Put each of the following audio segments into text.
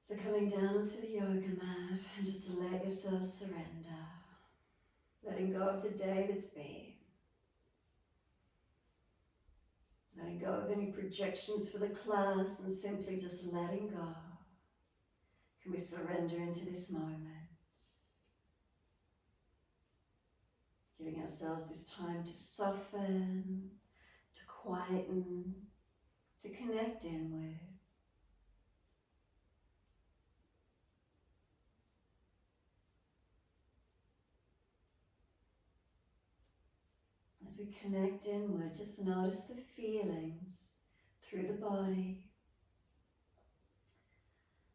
So coming down onto the yoga mat and just let yourself surrender. Letting go of the day that's been. Letting go of any projections for the class and simply just letting go. Can we surrender into this moment? Giving ourselves this time to soften, to quieten, to connect inward. As we connect inward, just notice the feelings through the body.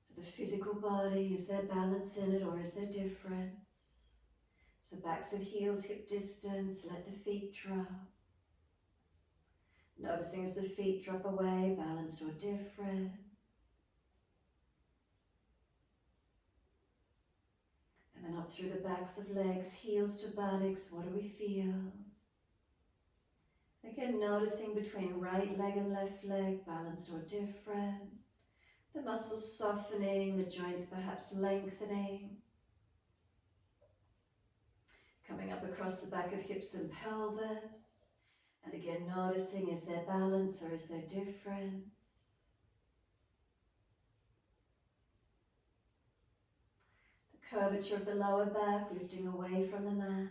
So the physical body, is there balance in it or is there difference? So backs of heels, hip distance, let the feet drop. Noticing as the feet drop away, balanced or different. And then up through the backs of legs, heels to buttocks, what do we feel? Again, noticing between right leg and left leg, balanced or different. The muscles softening, the joints perhaps lengthening. Coming up across the back of hips and pelvis. And again, noticing, is there balance or is there difference? The curvature of the lower back, lifting away from the mat.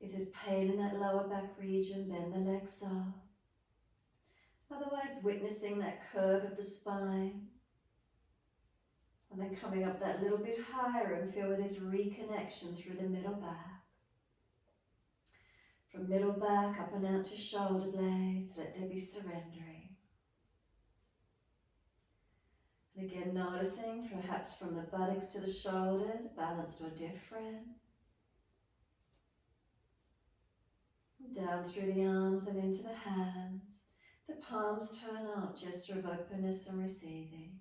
If there's pain in that lower back region, bend the legs up. Otherwise, witnessing that curve of the spine. And then coming up that little bit higher and feel this reconnection through the middle back. From middle back up and out to shoulder blades, let there be surrendering. And again, noticing perhaps from the buttocks to the shoulders, balanced or different. Down through the arms and into the hands. The palms turn up, gesture of openness and receiving.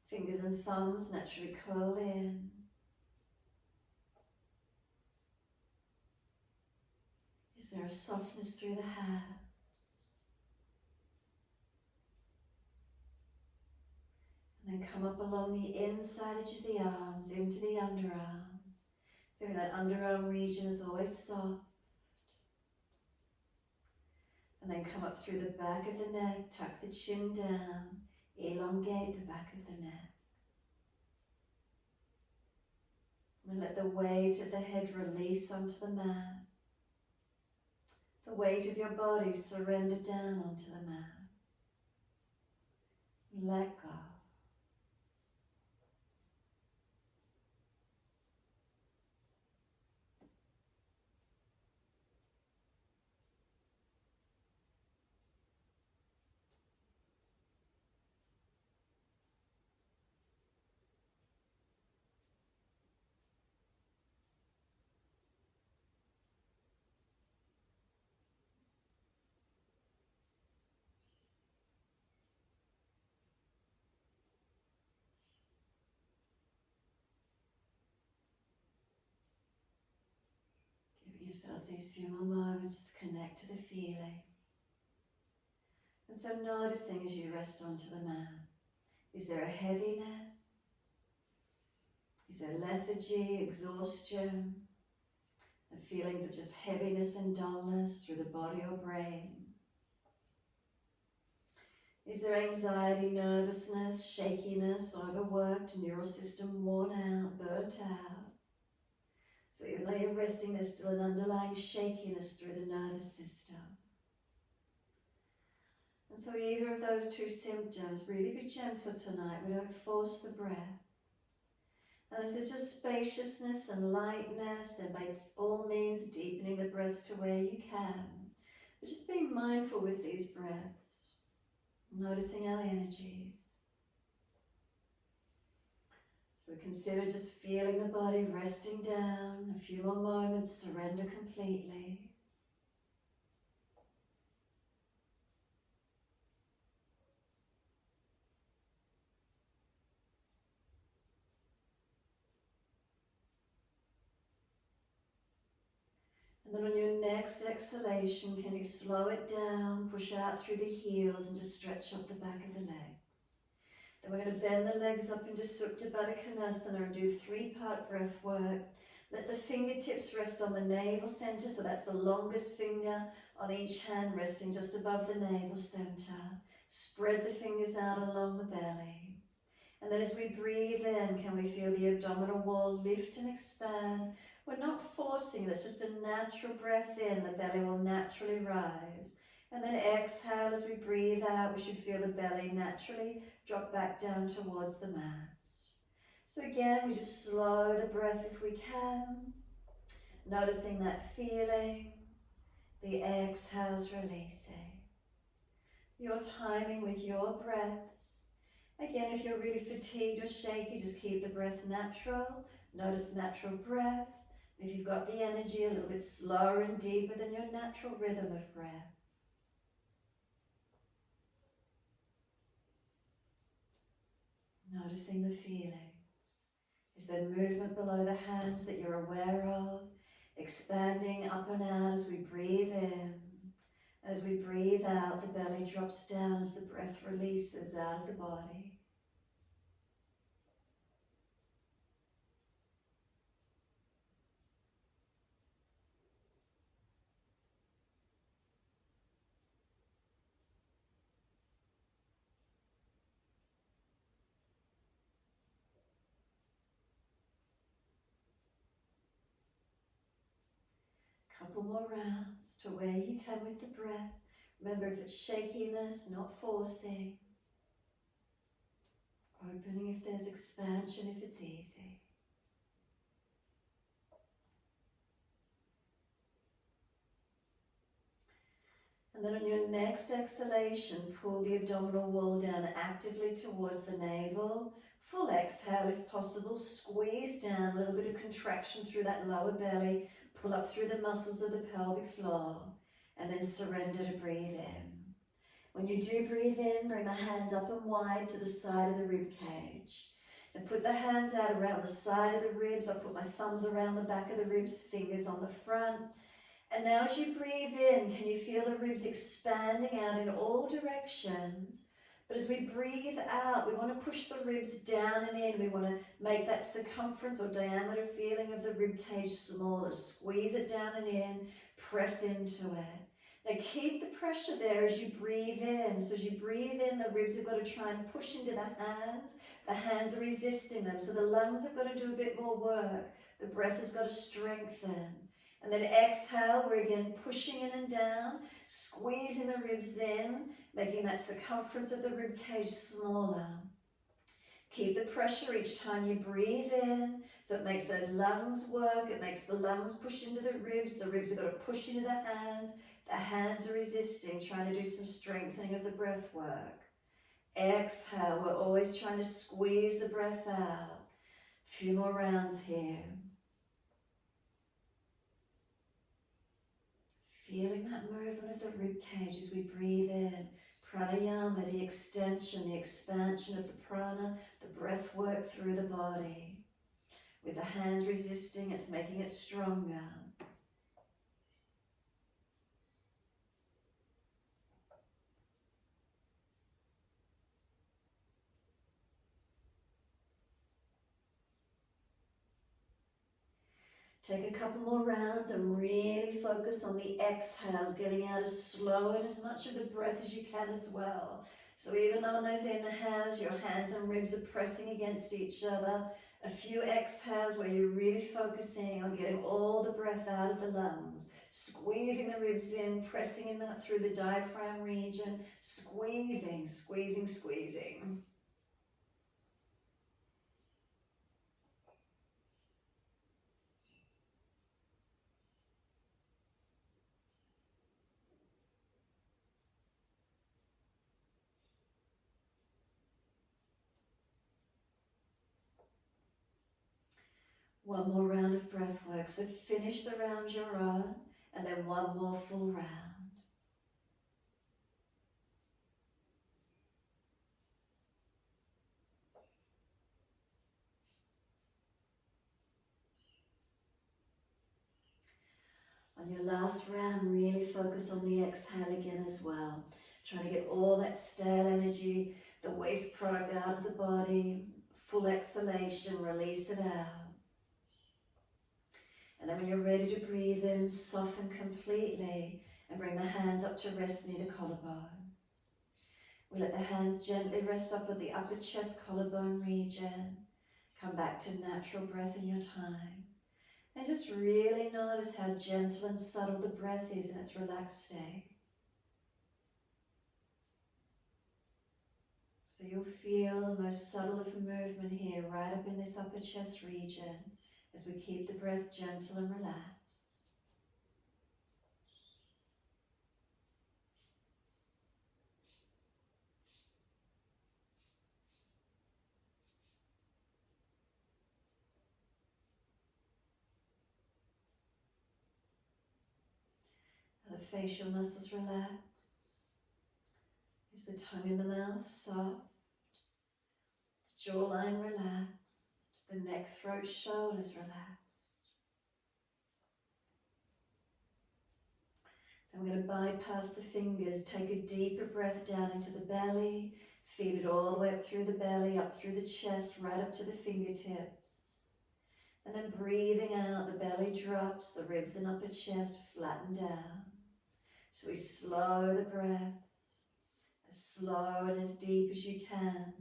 Fingers and thumbs naturally curl in. Is there a softness through the hands? And then come up along the inside edge of the arms, into the underarms. Feeling that underarm region is always soft. And then come up through the back of the neck, tuck the chin down, elongate the back of the neck. And let the weight of the head release onto the mat. The weight of your body surrender down onto the mat. Let go. Giving yourself these few more moments, just connect to the feelings. And so noticing as you rest onto the mat, is there a heaviness? Is there lethargy, exhaustion, and feelings of just heaviness and dullness through the body or brain? Is there anxiety, nervousness, shakiness, overworked, neural system worn out, burnt out? So even though you're resting, there's still an underlying shakiness through the nervous system. And so either of those two symptoms, really be gentle tonight. We don't force the breath. And if there's just spaciousness and lightness, then by all means deepening the breaths to where you can. But just being mindful with these breaths, noticing our energies. So consider just feeling the body resting down. A few more moments, surrender completely. And then on your next exhalation, can you slow it down, push out through the heels and just stretch up the back of the legs. Then we're going to bend the legs up into Supta Baddha Konasana and do 3-part breath work. Let the fingertips rest on the navel center, so that's the longest finger on each hand resting just above the navel center. Spread the fingers out along the belly. And then as we breathe in, can we feel the abdominal wall lift and expand? We're not forcing it, it's just a natural breath in, the belly will naturally rise. And then exhale as we breathe out, we should feel the belly naturally drop back down towards the mat. So again, we just slow the breath if we can, noticing that feeling, the exhales releasing. Your timing with your breaths. Again, if you're really fatigued or shaky, just keep the breath natural. Notice natural breath. If you've got the energy, a little bit slower and deeper than your natural rhythm of breath. Noticing the feeling. Is there movement below the hands that you're aware of? Expanding up and out as we breathe in. As we breathe out, the belly drops down as the breath releases out of the body. Couple more rounds to where you can with the breath. Remember, if it's shakiness, not forcing. Opening if there's expansion, if it's easy. And then on your next exhalation, pull the abdominal wall down actively towards the navel. Full exhale if possible. Squeeze down, a little bit of contraction through that lower belly. Pull up through the muscles of the pelvic floor. And then surrender to breathe in. When you do breathe in, bring the hands up and wide to the side of the rib cage. And put the hands out around the side of the ribs. I'll put my thumbs around the back of the ribs, fingers on the front. And now as you breathe in, can you feel the ribs expanding out in all directions? But as we breathe out, we want to push the ribs down and in. We want to make that circumference or diameter feeling of the rib cage smaller. Squeeze it down and in, press into it. Now keep the pressure there as you breathe in. So as you breathe in, the ribs have got to try and push into the hands. The hands are resisting them. So the lungs have got to do a bit more work. The breath has got to strengthen. And then exhale, we're again pushing in and down, squeezing the ribs in, making that circumference of the rib cage smaller. Keep the pressure each time you breathe in, so it makes those lungs work, it makes the lungs push into the ribs have got to push into the hands are resisting, trying to do some strengthening of the breath work. Exhale, we're always trying to squeeze the breath out. A few more rounds here. Feeling that movement of the rib cage as we breathe in. Pranayama, the extension, the expansion of the prana, the breath work through the body. With the hands resisting, it's making it stronger. Take a couple more rounds and really focus on the exhales, getting out as slow and as much of the breath as you can as well. So even though on those inhales, your hands and ribs are pressing against each other, a few exhales where you're really focusing on getting all the breath out of the lungs, squeezing the ribs in, pressing in that through the diaphragm region, squeezing, squeezing, squeezing. One more round of breath work. So finish the round you're on, and then one more full round. On your last round, really focus on the exhale again as well. Trying to get all that stale energy the waste product out of the body. Full exhalation, release it out. And then when you're ready to breathe in, soften completely and bring the hands up to rest near the collarbones. We let the hands gently rest up at the upper chest collarbone region. Come back to natural breath in your time. And just really notice how gentle and subtle the breath is in its relaxed state. So you'll feel the most subtle of movement here, right up in this upper chest region, as we keep the breath gentle and relaxed. The facial muscles relax. Is the tongue in the mouth soft? The jawline relaxed. The neck, throat, shoulders relaxed. Then we're going to bypass the fingers. Take a deeper breath down into the belly. Feed it all the way up through the belly, up through the chest, right up to the fingertips. And then breathing out, the belly drops, the ribs and upper chest flatten down. So we slow the breaths, as slow and as deep as you can.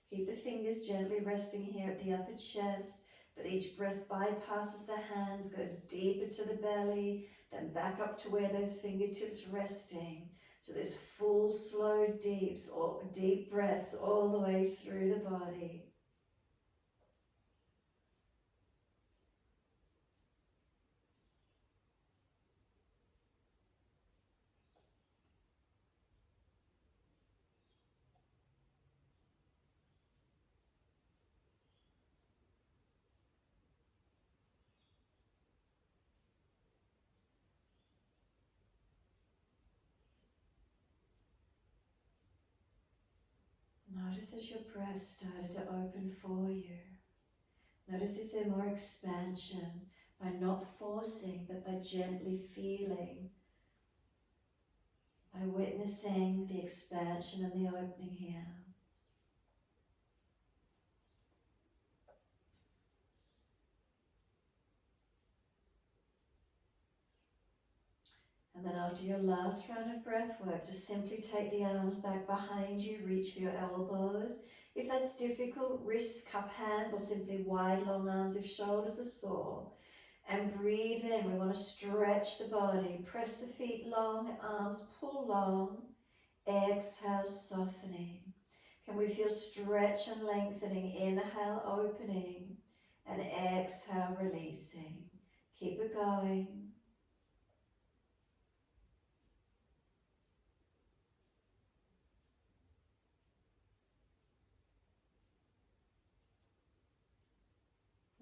Keep the fingers gently resting here at the upper chest, but each breath bypasses the hands, goes deeper to the belly, then back up to where those fingertips resting. So there's full, slow, deep breaths all the way through the body. Notice as your breath started to open for you. Notice is there more expansion by not forcing, but by gently feeling, by witnessing the expansion and the opening here. And then after your last round of breath work, just simply take the arms back behind you, reach for your elbows. If that's difficult, wrists, cup hands, or simply wide, long arms if shoulders are sore. And breathe in. We want to stretch the body. Press the feet long, arms pull long. Exhale, softening. Can we feel stretch and lengthening? Inhale, opening. And exhale, releasing. Keep it going.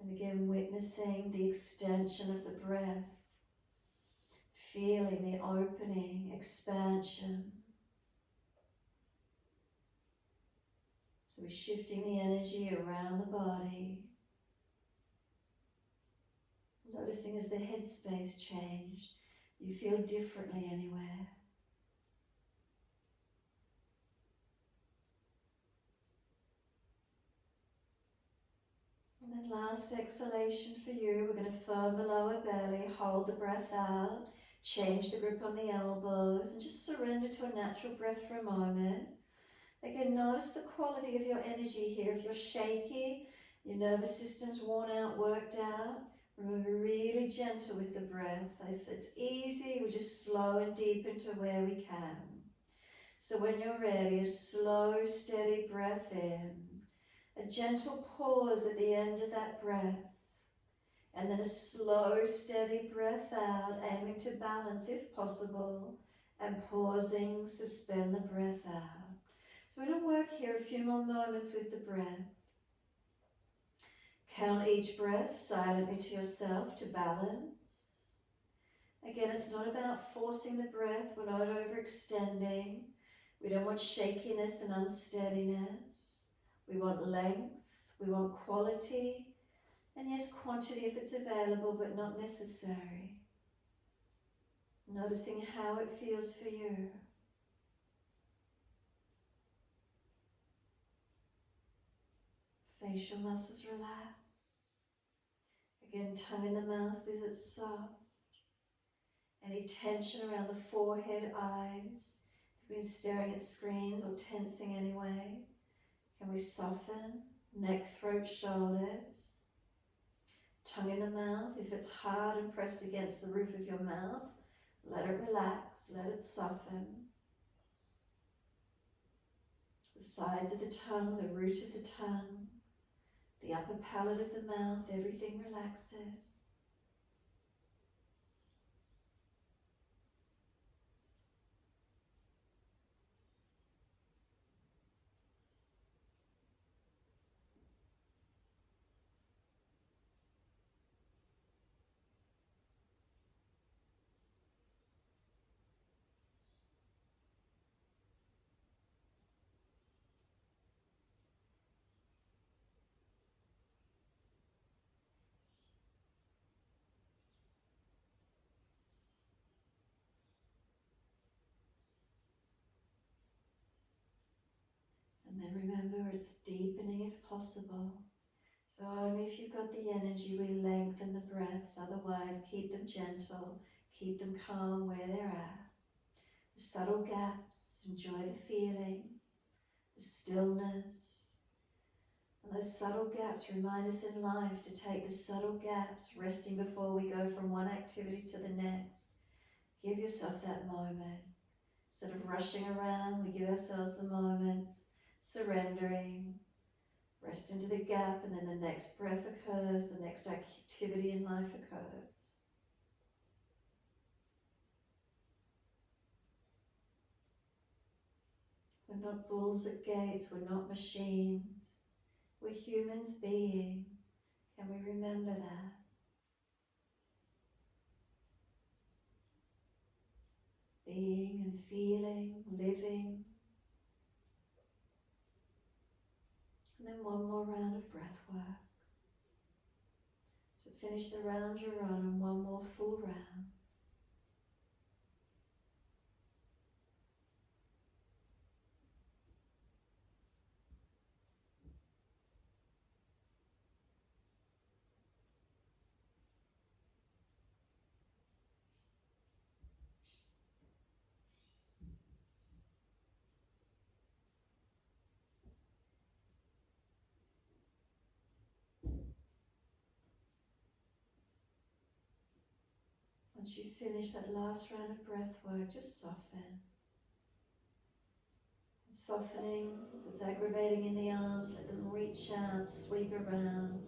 And again, witnessing the extension of the breath, feeling the opening, expansion. So we're shifting the energy around the body, noticing as the headspace changed, you feel differently anywhere. And then last exhalation for you, we're going to firm the lower belly, hold the breath out, change the grip on the elbows, and just surrender to a natural breath for a moment. Again, notice the quality of your energy here. If you're shaky, your nervous system's worn out, worked out, remember, really gentle with the breath. If it's easy, we just slow and deepen to where we can. So when you're ready, a slow, steady breath in. A gentle pause at the end of that breath, and then a slow, steady breath out, aiming to balance if possible, and pausing, suspend the breath out. So we're going to work here a few more moments with the breath. Count each breath silently to yourself to balance. Again, it's not about forcing the breath, we're not overextending. We don't want shakiness and unsteadiness. We want length, we want quality, and yes, quantity if it's available, but not necessary. Noticing how it feels for you. Facial muscles relax. Again, tongue in the mouth, is it soft? Any tension around the forehead, eyes? If you've been staring at screens or tensing anyway, can we soften? Neck, throat, shoulders. Tongue in the mouth, if it's hard and pressed against the roof of your mouth, let it relax, let it soften. The sides of the tongue, the root of the tongue, the upper palate of the mouth, everything relaxes. And then remember, it's deepening if possible. So only if you've got the energy, we lengthen the breaths. Otherwise, keep them gentle, keep them calm where they're at. The subtle gaps, enjoy the feeling, the stillness. And those subtle gaps remind us in life to take the subtle gaps, resting before we go from one activity to the next. Give yourself that moment. Instead of rushing around, we give ourselves the moments, surrendering. Rest into the gap, and then the next breath occurs, the next activity in life occurs. We're not bulls at gates, we're not machines. We're humans being. Can we remember that? Being and feeling, living. And then one more round of breath work. So finish the round you're on and one more full round. Once you finish that last round of breath work, just soften. Softening, if it's aggravating in the arms, let them reach out, sweep around.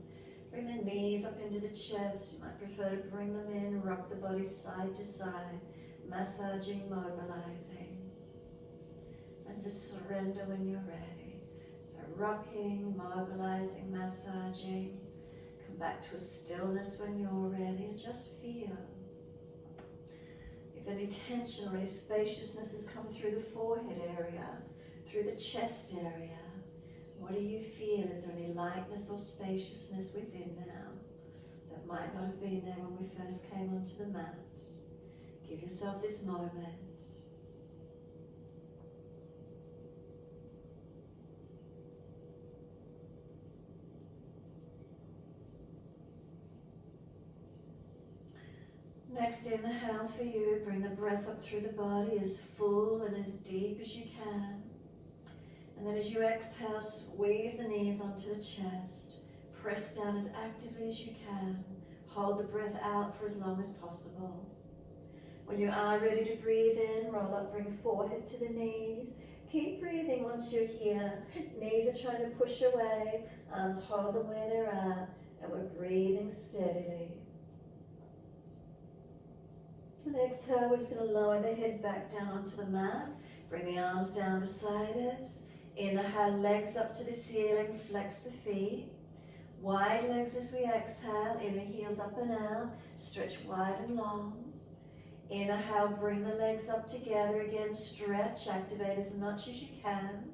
Bring the knees up into the chest. You might prefer to bring them in, rock the body side to side, massaging, mobilizing. And just surrender when you're ready. So rocking, mobilizing, massaging. Come back to a stillness when you're ready and just feel. If any tension or any spaciousness has come through the forehead area, through the chest area, what do you feel? Is there any lightness or spaciousness within now that might not have been there when we first came onto the mat? Give yourself this moment. Next inhale for you, bring the breath up through the body as full and as deep as you can. And then as you exhale, squeeze the knees onto the chest. Press down as actively as you can. Hold the breath out for as long as possible. When you are ready to breathe in, roll up, bring forehead to the knees. Keep breathing once you're here. Knees are trying to push away, arms hold them where they're at, and we're breathing steadily. And exhale, we're just going to lower the head back down onto the mat. Bring the arms down beside us. Inhale, legs up to the ceiling, flex the feet. Wide legs as we exhale, inner heels up and out, stretch wide and long. Inhale, bring the legs up together again, stretch, activate as much as you can.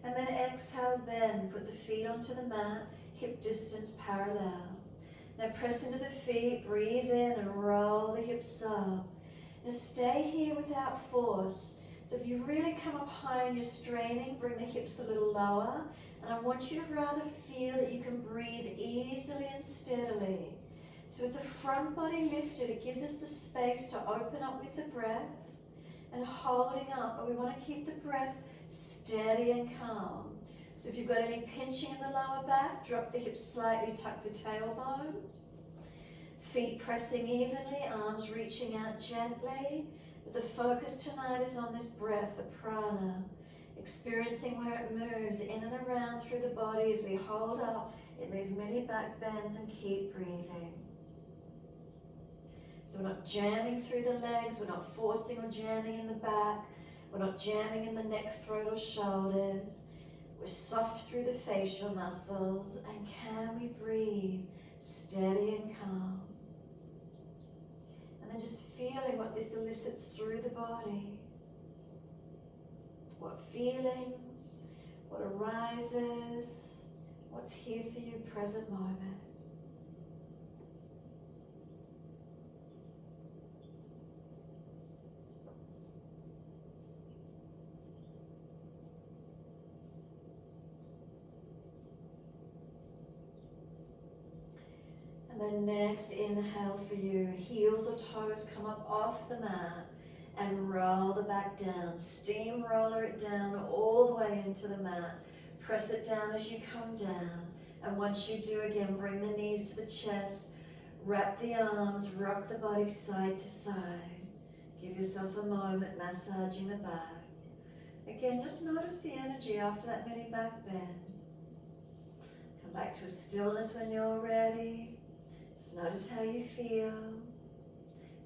And then exhale, bend, put the feet onto the mat, hip distance parallel. Now press into the feet, breathe in and roll the hips up. Now stay here without force. So if you really come up high and you're straining, bring the hips a little lower. And I want you to rather feel that you can breathe easily and steadily. So with the front body lifted, it gives us the space to open up with the breath and holding up. But we want to keep the breath steady and calm. So if you've got any pinching in the lower back, drop the hips slightly, tuck the tailbone. Feet pressing evenly, arms reaching out gently. But the focus tonight is on this breath, the prana. Experiencing where it moves in and around through the body as we hold up in these mini back bends and keep breathing. So we're not jamming through the legs, we're not forcing or jamming in the back, we're not jamming in the neck, throat or shoulders. We're soft through the facial muscles, and can we breathe steady and calm? And then just feeling what this elicits through the body. What feelings, what arises, what's here for you, present moment. And then next, inhale for you, heels or toes come up off the mat and roll the back down. Steamroller it down all the way into the mat. Press it down as you come down. And once you do, again, bring the knees to the chest. Wrap the arms, rock the body side to side. Give yourself a moment massaging the back. Again, just notice the energy after that mini back bend. Come back to a stillness when you're ready. Just notice how you feel.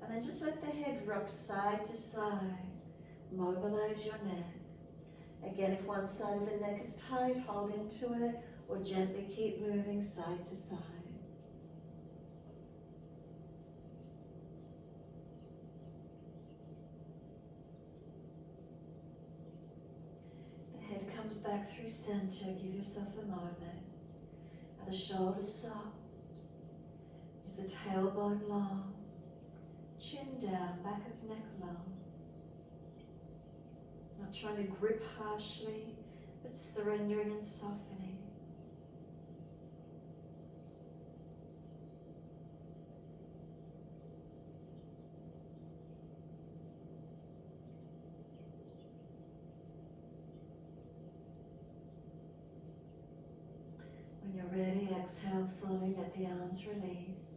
And then just let the head rock side to side. Mobilize your neck. Again, if one side of the neck is tight, hold into it, or gently keep moving side to side. The head comes back through center. Give yourself a moment. Are the shoulders soft? Is the tailbone long? Chin down, back of neck long. Not trying to grip harshly, but surrendering and softening. When you're ready, exhale fully, let the arms release.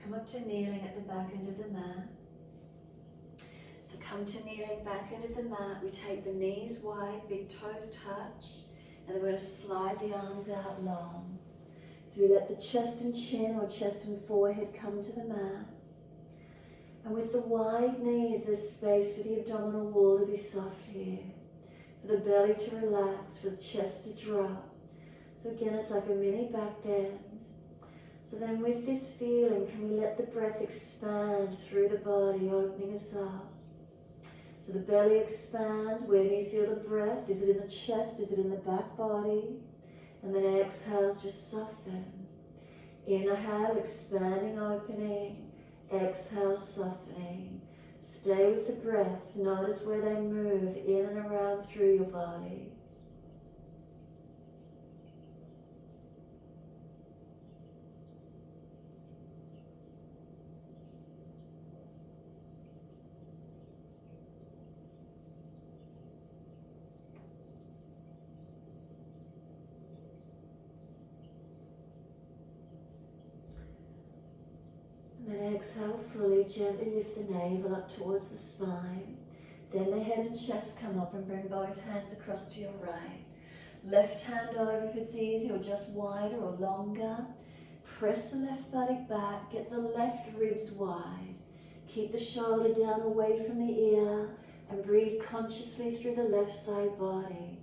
Come up to kneeling at the back end of the mat. So come to kneeling back end of the mat. We take the knees wide, big toes touch, and then we're going to slide the arms out long. So we let the chest and chin or chest and forehead come to the mat. And with the wide knees, there's space for the abdominal wall to be soft here, for the belly to relax, for the chest to drop. So again, it's like a mini back bend. So then with this feeling, can we let the breath expand through the body, opening us up. So the belly expands. Where do you feel the breath? Is it in the chest? Is it in the back body? And then exhales, just soften. Inhale, expanding, opening. Exhale, softening. Stay with the breaths. Notice where they move in and around through your body. And then exhale fully, gently lift the navel up towards the spine. Then the head and chest come up, and bring both hands across to your right. Left hand over if it's easy, or just wider or longer. Press the left buttock back, get the left ribs wide. Keep the shoulder down away from the ear, and breathe consciously through the left side body.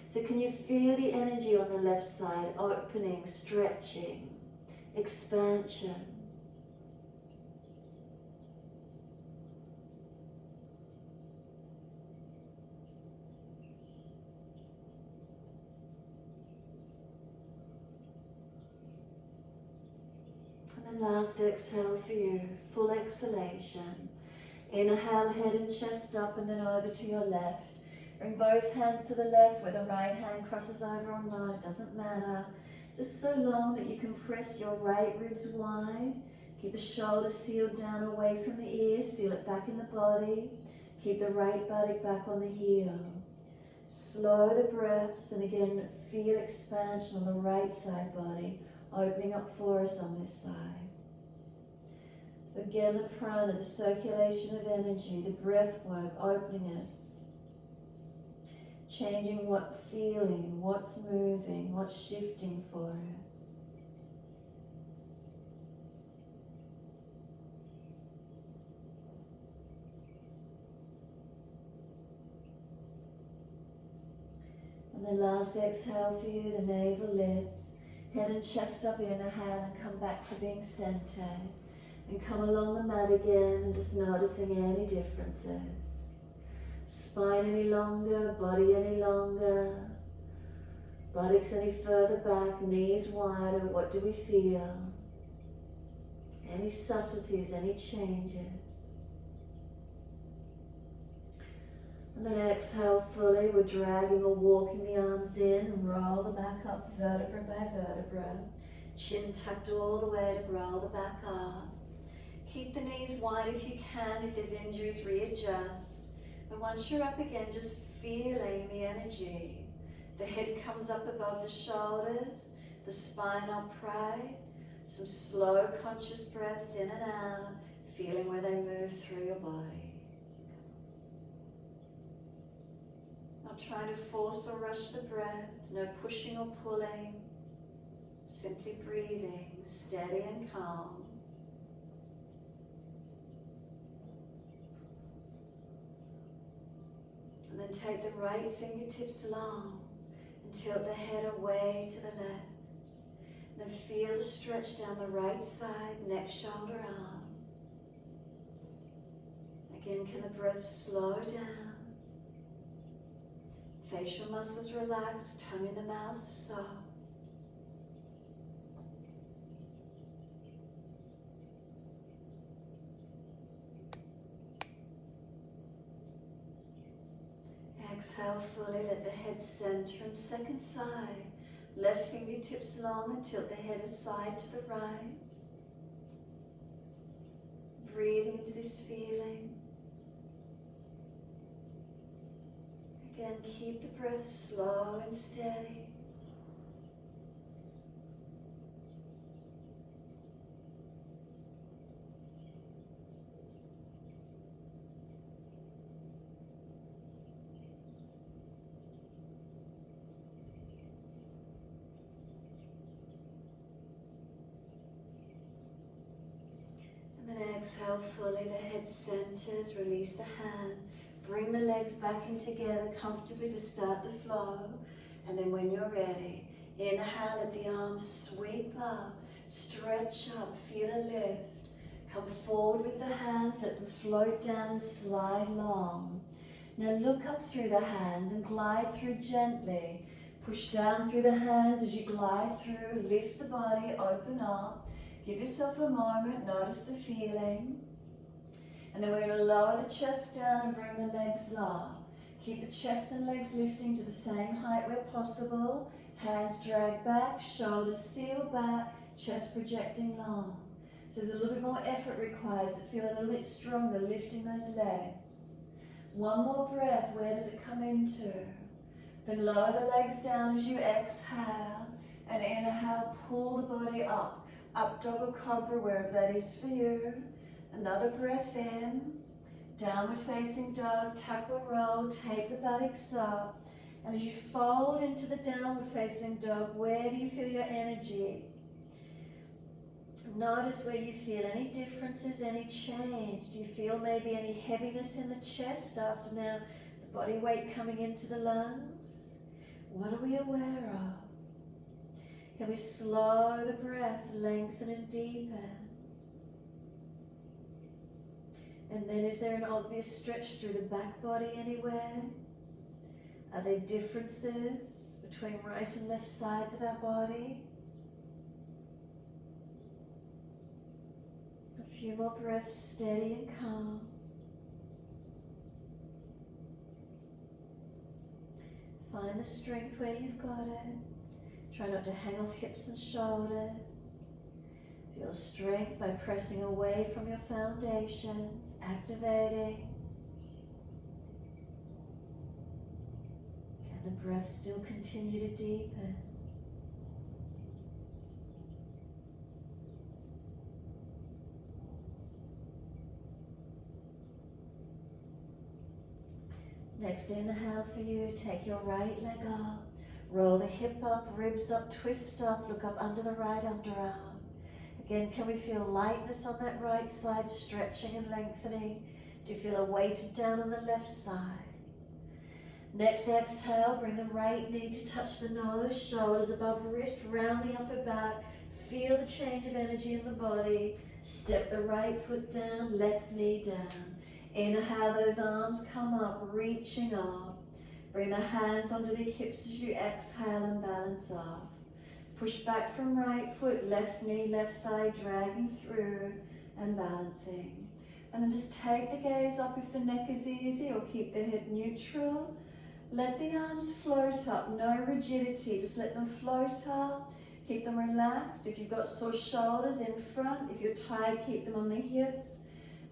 So can you feel the energy on the left side, opening, stretching, expansion? And last exhale for you, full exhalation. Inhale, head and chest up and then over to your left. Bring both hands to the left where the right hand crosses over or not, it doesn't matter. Just so long that you can press your right ribs wide. Keep the shoulders sealed down away from the ears, seal it back in the body. Keep the right buttock back on the heel. Slow the breaths and again feel expansion on the right side body, opening up for us on this side. So again, the prana, the circulation of energy, the breath work, opening us. Changing what feeling, what's moving, what's shifting for us. And then last exhale for you, the navel lifts. Head and chest up, inhale and come back to being centered. And come along the mat again and just noticing any differences. Spine any longer, body any longer. Buttocks any further back, knees wider, what do we feel? Any subtleties, any changes? And then exhale fully, we're dragging or walking the arms in and roll the back up vertebra by vertebra. Chin tucked all the way to roll the back up. Keep the knees wide if you can, if there's injuries, readjust. And once you're up again, just feeling the energy. The head comes up above the shoulders, the spine upright. Some slow conscious breaths in and out, feeling where they move through your body. Not trying to force or rush the breath, no pushing or pulling. Simply breathing, steady and calm. And then take the right fingertips long and tilt the head away to the left. Then feel the stretch down the right side, neck, shoulder, arm. Again, can the breath slow down? Facial muscles relaxed, tongue in the mouth soft. Exhale fully, let the head center and second side. Left fingertips long and tilt the head aside to the right. Breathing into this feeling. Again, keep the breath slow and steady. And then exhale fully, the head centers, release the hand. Bring the legs back in together comfortably to start the flow. And then when you're ready, inhale, let the arms sweep up, stretch up, feel a lift. Come forward with the hands, let them float down and slide long. Now look up through the hands and glide through gently. Push down through the hands as you glide through, lift the body, open up. Give yourself a moment, notice the feeling. And then we're going to lower the chest down and bring the legs up. Keep the chest and legs lifting to the same height where possible. Hands drag back, shoulders seal back, chest projecting long. So there's a little bit more effort required, so feel a little bit stronger lifting those legs. One more breath, where does it come into? Then lower the legs down as you exhale, and inhale, pull the body up. Up dog or cobra, wherever that is for you. Another breath in, downward facing dog, tuck or roll, take the buttocks up. And as you fold into the downward facing dog, where do you feel your energy? Notice where you feel any differences, any change. Do you feel maybe any heaviness in the chest after now the body weight coming into the lungs? What are we aware of? Can we slow the breath, lengthen and deepen? And then is there an obvious stretch through the back body anywhere? Are there differences between right and left sides of our body? A few more breaths, steady and calm. Find the strength where you've got it. Try not to hang off hips and shoulders. Feel strength by pressing away from your foundations, activating. Can the breath still continue to deepen? Next inhale for you, take your right leg up. Roll the hip up, ribs up, twist up, look up under the right underarm. Again, can we feel lightness on that right side, stretching and lengthening? Do you feel a weight down on the left side? Next exhale, bring the right knee to touch the nose, shoulders above wrist, round the upper back. Feel the change of energy in the body. Step the right foot down, left knee down. Inhale, those arms come up, reaching up. Bring the hands under the hips as you exhale and balance off. Push back from right foot, left knee, left thigh, dragging through and balancing. And then just take the gaze up if the neck is easy, or keep the head neutral. Let the arms float up, no rigidity, just let them float up. Keep them relaxed. If you've got sore shoulders in front, if you're tired, keep them on the hips.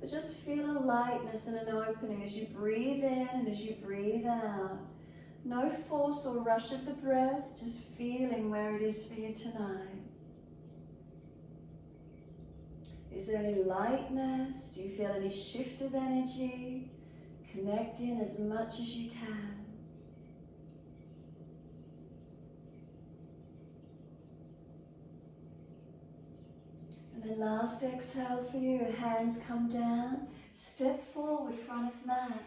But just feel a lightness and an opening as you breathe in and as you breathe out. No force or rush of the breath, just feeling where it is for you tonight. Is there any lightness? Do you feel any shift of energy? Connect in as much as you can. And then last exhale for you, hands come down, step forward, front of mat.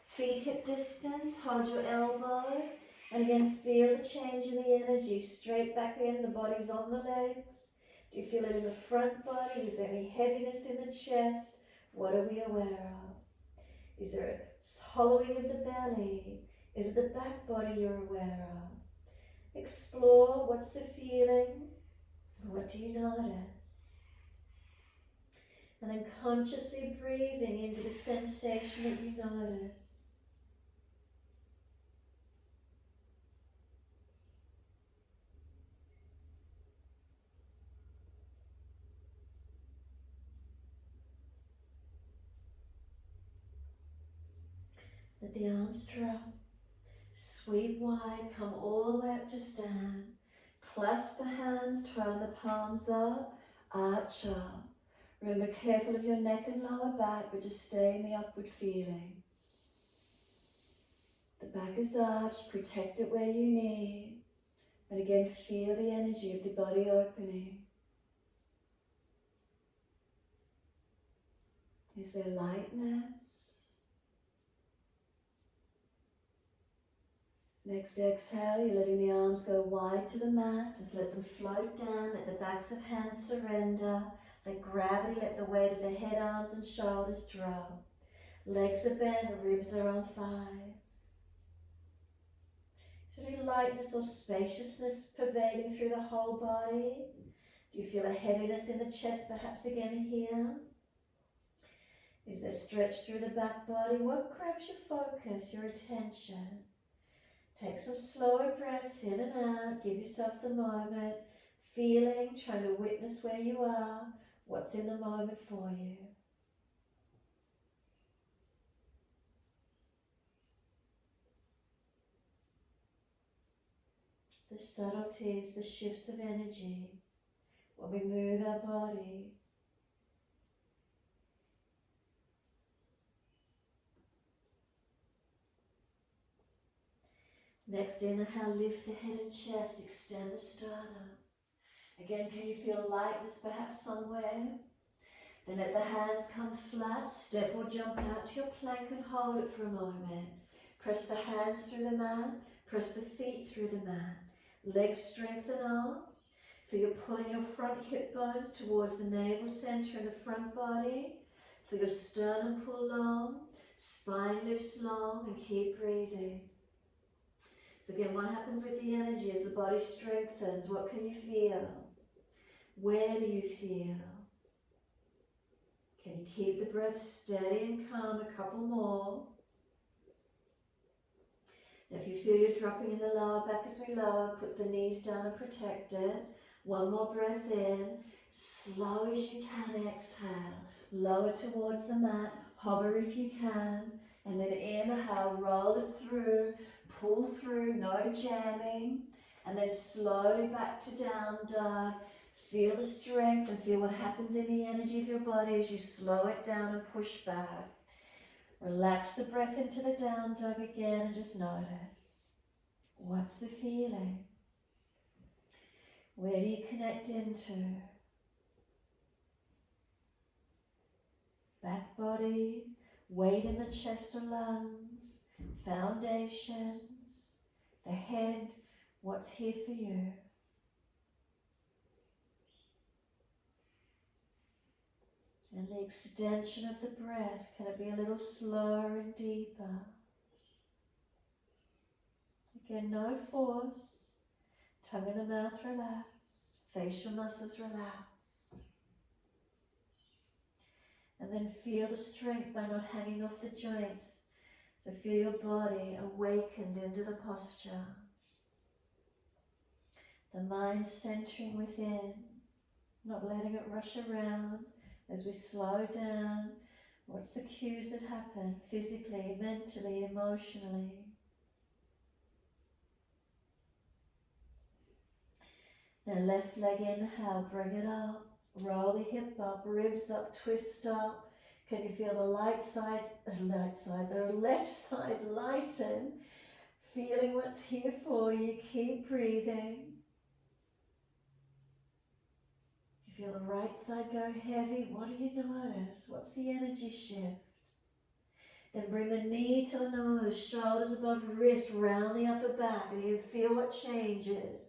Feet hip distance, hold your elbows, and again feel the change in the energy. Straight back in, the body's on the legs. Do you feel it in the front body? Is there any heaviness in the chest? What are we aware of? Is there a hollowing of the belly? Is it the back body you're aware of? Explore, what's the feeling? What do you notice? And then consciously breathing into the sensation that you notice. Let the arms drop, sweep wide, come all the way up to stand. Clasp the hands, turn the palms up, arch up. Remember, careful of your neck and lower back, but just stay in the upward feeling. The back is arched, protect it where you need. And again, feel the energy of the body opening. Is there lightness? Next exhale, you're letting the arms go wide to the mat. Just let them float down, let the backs of hands surrender. Let gravity, let the weight of the head, arms and shoulders drop. Legs are bent, ribs are on thighs. Is there any lightness or spaciousness pervading through the whole body? Do you feel a heaviness in the chest, perhaps again here? Is there stretch through the back body? What grabs your focus, your attention? Take some slower breaths in and out. Give yourself the moment. Feeling, trying to witness where you are. What's in the moment for you? The subtleties, the shifts of energy when we move our body. Next inhale, lift the head and chest, extend the sternum. Again, can you feel lightness perhaps somewhere? Then let the hands come flat, step or jump out to your plank and hold it for a moment. Press the hands through the mat, press the feet through the mat. Legs strengthen up. Feel you're pulling your front hip bones towards the navel center in the front body. Feel your sternum pull long, spine lifts long, and keep breathing. So again, what happens with the energy as the body strengthens? What can you feel? Where do you feel? Can you keep the breath steady and calm? A couple more. If you feel you're dropping in the lower back as we lower, put the knees down and protect it. One more breath in. Slow as you can, exhale. Lower towards the mat. Hover if you can. And then inhale, roll it through. Pull through, no jamming. And then slowly back to down dog. Feel the strength and feel what happens in the energy of your body as you slow it down and push back. Relax the breath into the down dog again and just notice. What's the feeling? Where do you connect into? Back body, weight in the chest or lungs, foundations, the head, what's here for you? And the extension of the breath, can it be a little slower and deeper? Again, no force. Tongue in the mouth relaxed. Facial muscles relaxed. And then feel the strength by not hanging off the joints. So feel your body awakened into the posture. The mind centering within, not letting it rush around. As we slow down, what's the cues that happen physically, mentally, emotionally? Now left leg inhale, bring it up, roll the hip up, ribs up, twist up. Can you feel the left side lighten? Feeling what's here for you, keep breathing. Feel the right side go heavy. What do you notice? What's the energy shift? Then bring the knee to the nose, shoulders above wrist, round the upper back, and you feel what changes.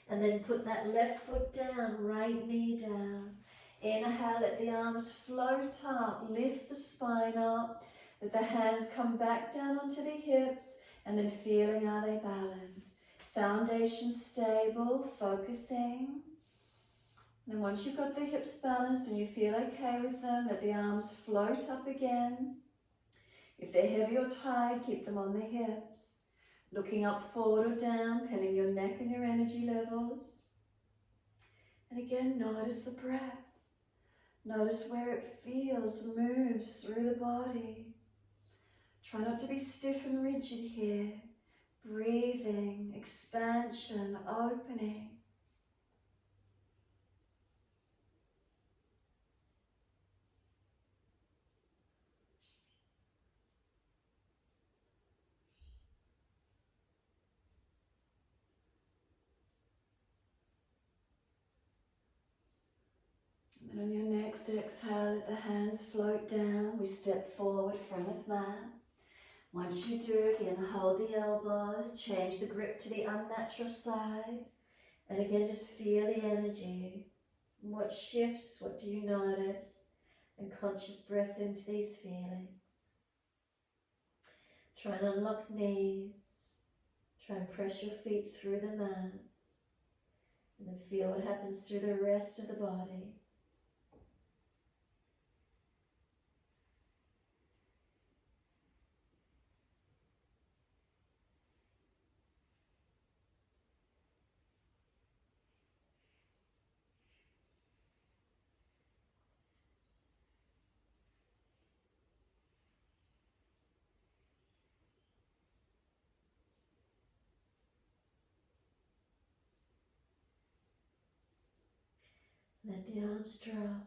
And then put that left foot down, right knee down. Inhale, let the arms float up, lift the spine up, let the hands come back down onto the hips, and then feeling are they balanced. Foundation stable, focusing. And once you've got the hips balanced and you feel okay with them, let the arms float up again. If they're heavy or tight, keep them on the hips. Looking up, forward or down, penning your neck and your energy levels. And again, notice the breath. Notice where it feels, moves through the body. Try not to be stiff and rigid here. Breathing, expansion, opening. And on your next exhale, let the hands float down. We step forward, front of mat. Once you do, again, hold the elbows, change the grip to the unnatural side. And again, just feel the energy. What shifts, what do you notice? And conscious breath into these feelings. Try and unlock knees. Try and press your feet through the mat. And then feel what happens through the rest of the body. Let the arms drop.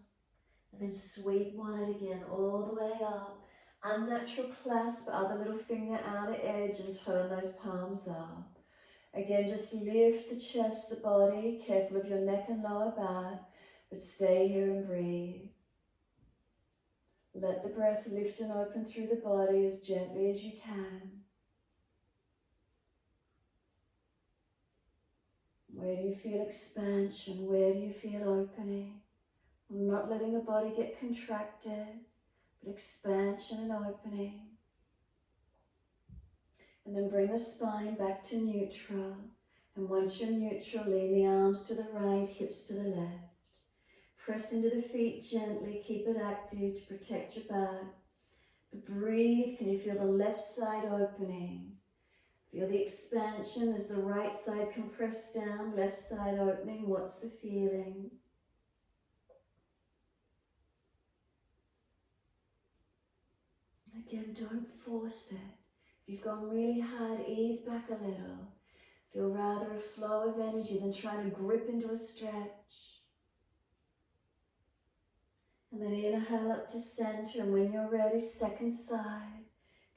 And then sweep wide again, all the way up. Unnatural clasp, other little finger outer edge and turn those palms up. Again, just lift the chest, the body, careful of your neck and lower back, but stay here and breathe. Let the breath lift and open through the body as gently as you can. Where do you feel expansion? Where do you feel opening? Not letting the body get contracted, but expansion and opening. And then bring the spine back to neutral. And once you're neutral, lean the arms to the right, hips to the left. Press into the feet gently, keep it active to protect your back. But breathe, can you feel the left side opening? Feel the expansion as the right side compressed down, left side opening. What's the feeling? Again, don't force it. If you've gone really hard, ease back a little. Feel rather a flow of energy than trying to grip into a stretch. And then inhale up to center, and when you're ready, second side.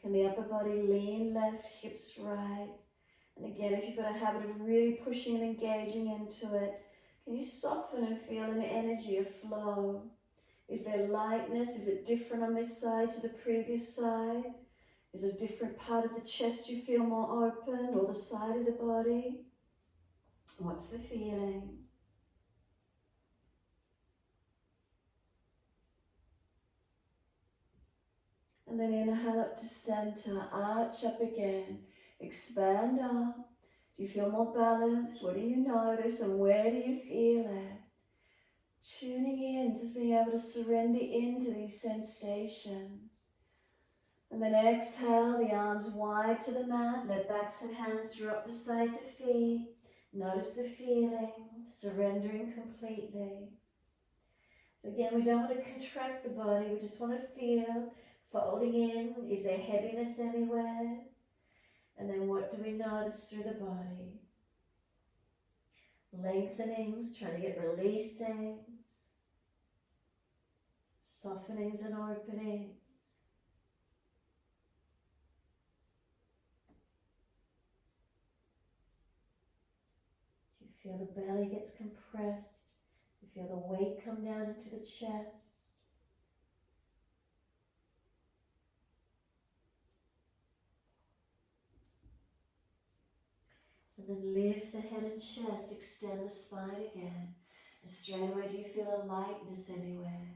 Can the upper body lean left, hips right? And again, if you've got a habit of really pushing and engaging into it, can you soften and feel an energy, a flow? Is there lightness? Is it different on this side to the previous side? Is it a different part of the chest you feel more open, or the side of the body? What's the feeling? And then inhale up to center, arch up again, expand up. Do you feel more balanced? What do you notice, and where do you feel it? Tuning in, just being able to surrender into these sensations. And then exhale, the arms wide to the mat, let backs and hands drop beside the feet. Notice the feeling, surrendering completely. So again, we don't want to contract the body, we just want to feel folding in. Is there heaviness anywhere? And then what do we notice through the body? Lengthenings, trying to get releasings, softenings and openings. Do you feel the belly gets compressed? Do you feel the weight come down into the chest? And then lift the head and chest, extend the spine again. And straight away, do you feel a lightness anywhere?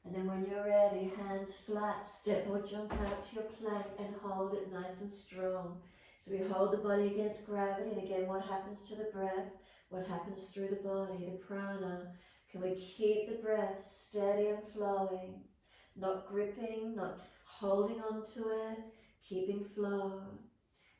And then when you're ready, hands flat, step or jump out to your plank and hold it nice and strong. So we hold the body against gravity, and again, what happens to the breath? What happens through the body, the prana? Can we keep the breath steady and flowing? Not gripping, not holding on to it, keeping flow.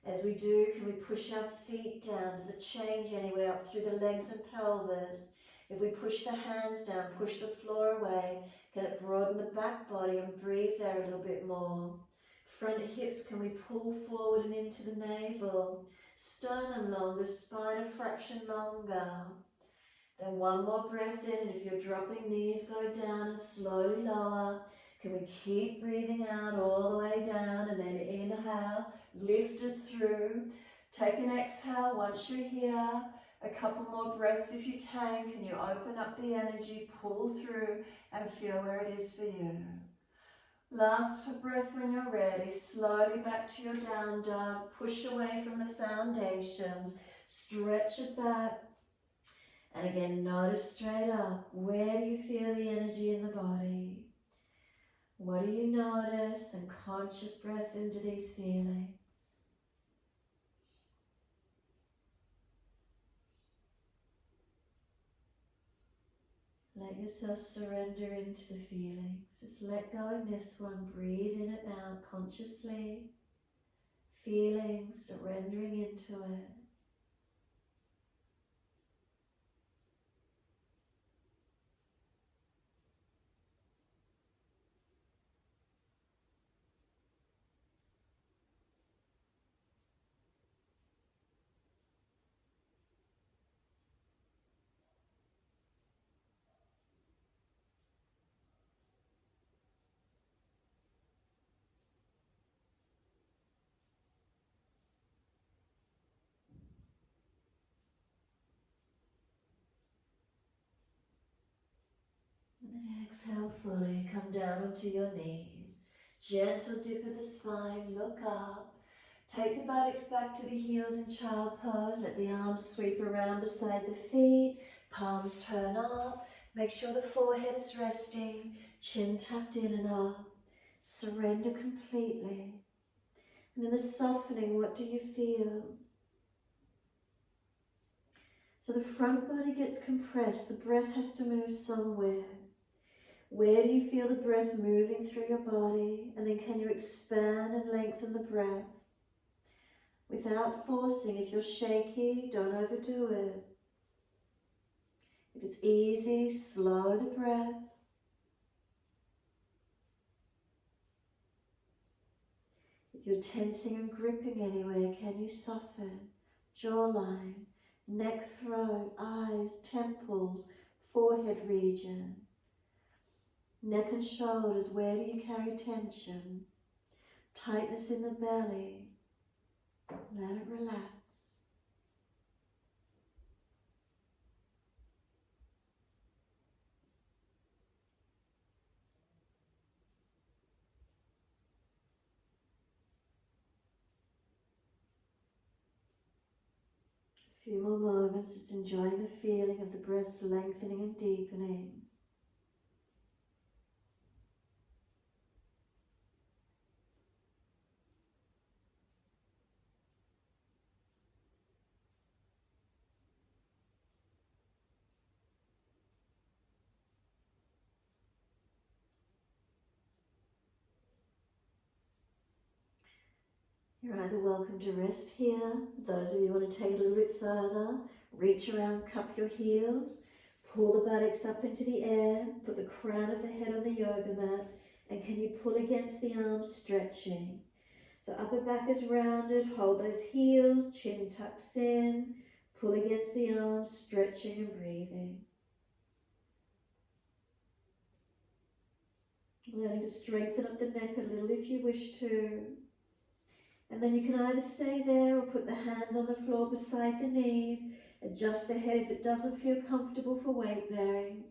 As we do, can we push our feet down? Does it change anywhere up through the legs and pelvis? If we push the hands down, push the floor away, can it broaden the back body and breathe there a little bit more? Front hips, can we pull forward and into the navel? Sternum longer, spine a fraction longer. Then one more breath in, and if you're dropping, knees go down and slowly lower. Can we keep breathing out all the way down, and then inhale, lift it through. Take an exhale once you're here. A couple more breaths if you can. Can you open up the energy, pull through, and feel where it is for you? Last breath when you're ready. Slowly back to your down dog. Push away from the foundations. Stretch it back. And again, notice straight up. Where do you feel the energy in the body? What do you notice? And conscious breath into these feelings. Let yourself surrender into the feelings. Just let go in this one. Breathe in and out consciously. Feeling, surrendering into it. And then exhale fully, come down onto your knees. Gentle dip of the spine, look up. Take the buttocks back to the heels in child pose. Let the arms sweep around beside the feet. Palms turn up. Make sure the forehead is resting. Chin tucked in and up. Surrender completely. And in the softening, what do you feel? So the front body gets compressed. The breath has to move somewhere. Where do you feel the breath moving through your body? And then can you expand and lengthen the breath? without forcing. If you're shaky, don't overdo it. If it's easy, slow the breath. If you're tensing and gripping anywhere, can you soften? Jawline, neck, throat, eyes, temples, forehead region. Neck and shoulders, where do you carry tension? Tightness in the belly. Let it relax. A few more moments, just enjoying the feeling of the breaths lengthening and deepening. You're either welcome to rest here. Those of you who want to take it a little bit further, reach around, cup your heels, pull the buttocks up into the air, put the crown of the head on the yoga mat, and can you pull against the arms, stretching. So upper back is rounded, hold those heels, chin tucks in, pull against the arms, stretching and breathing. Learning to strengthen up the neck a little if you wish to. And then you can either stay there or put the hands on the floor beside the knees. Adjust the head if it doesn't feel comfortable for weight bearing.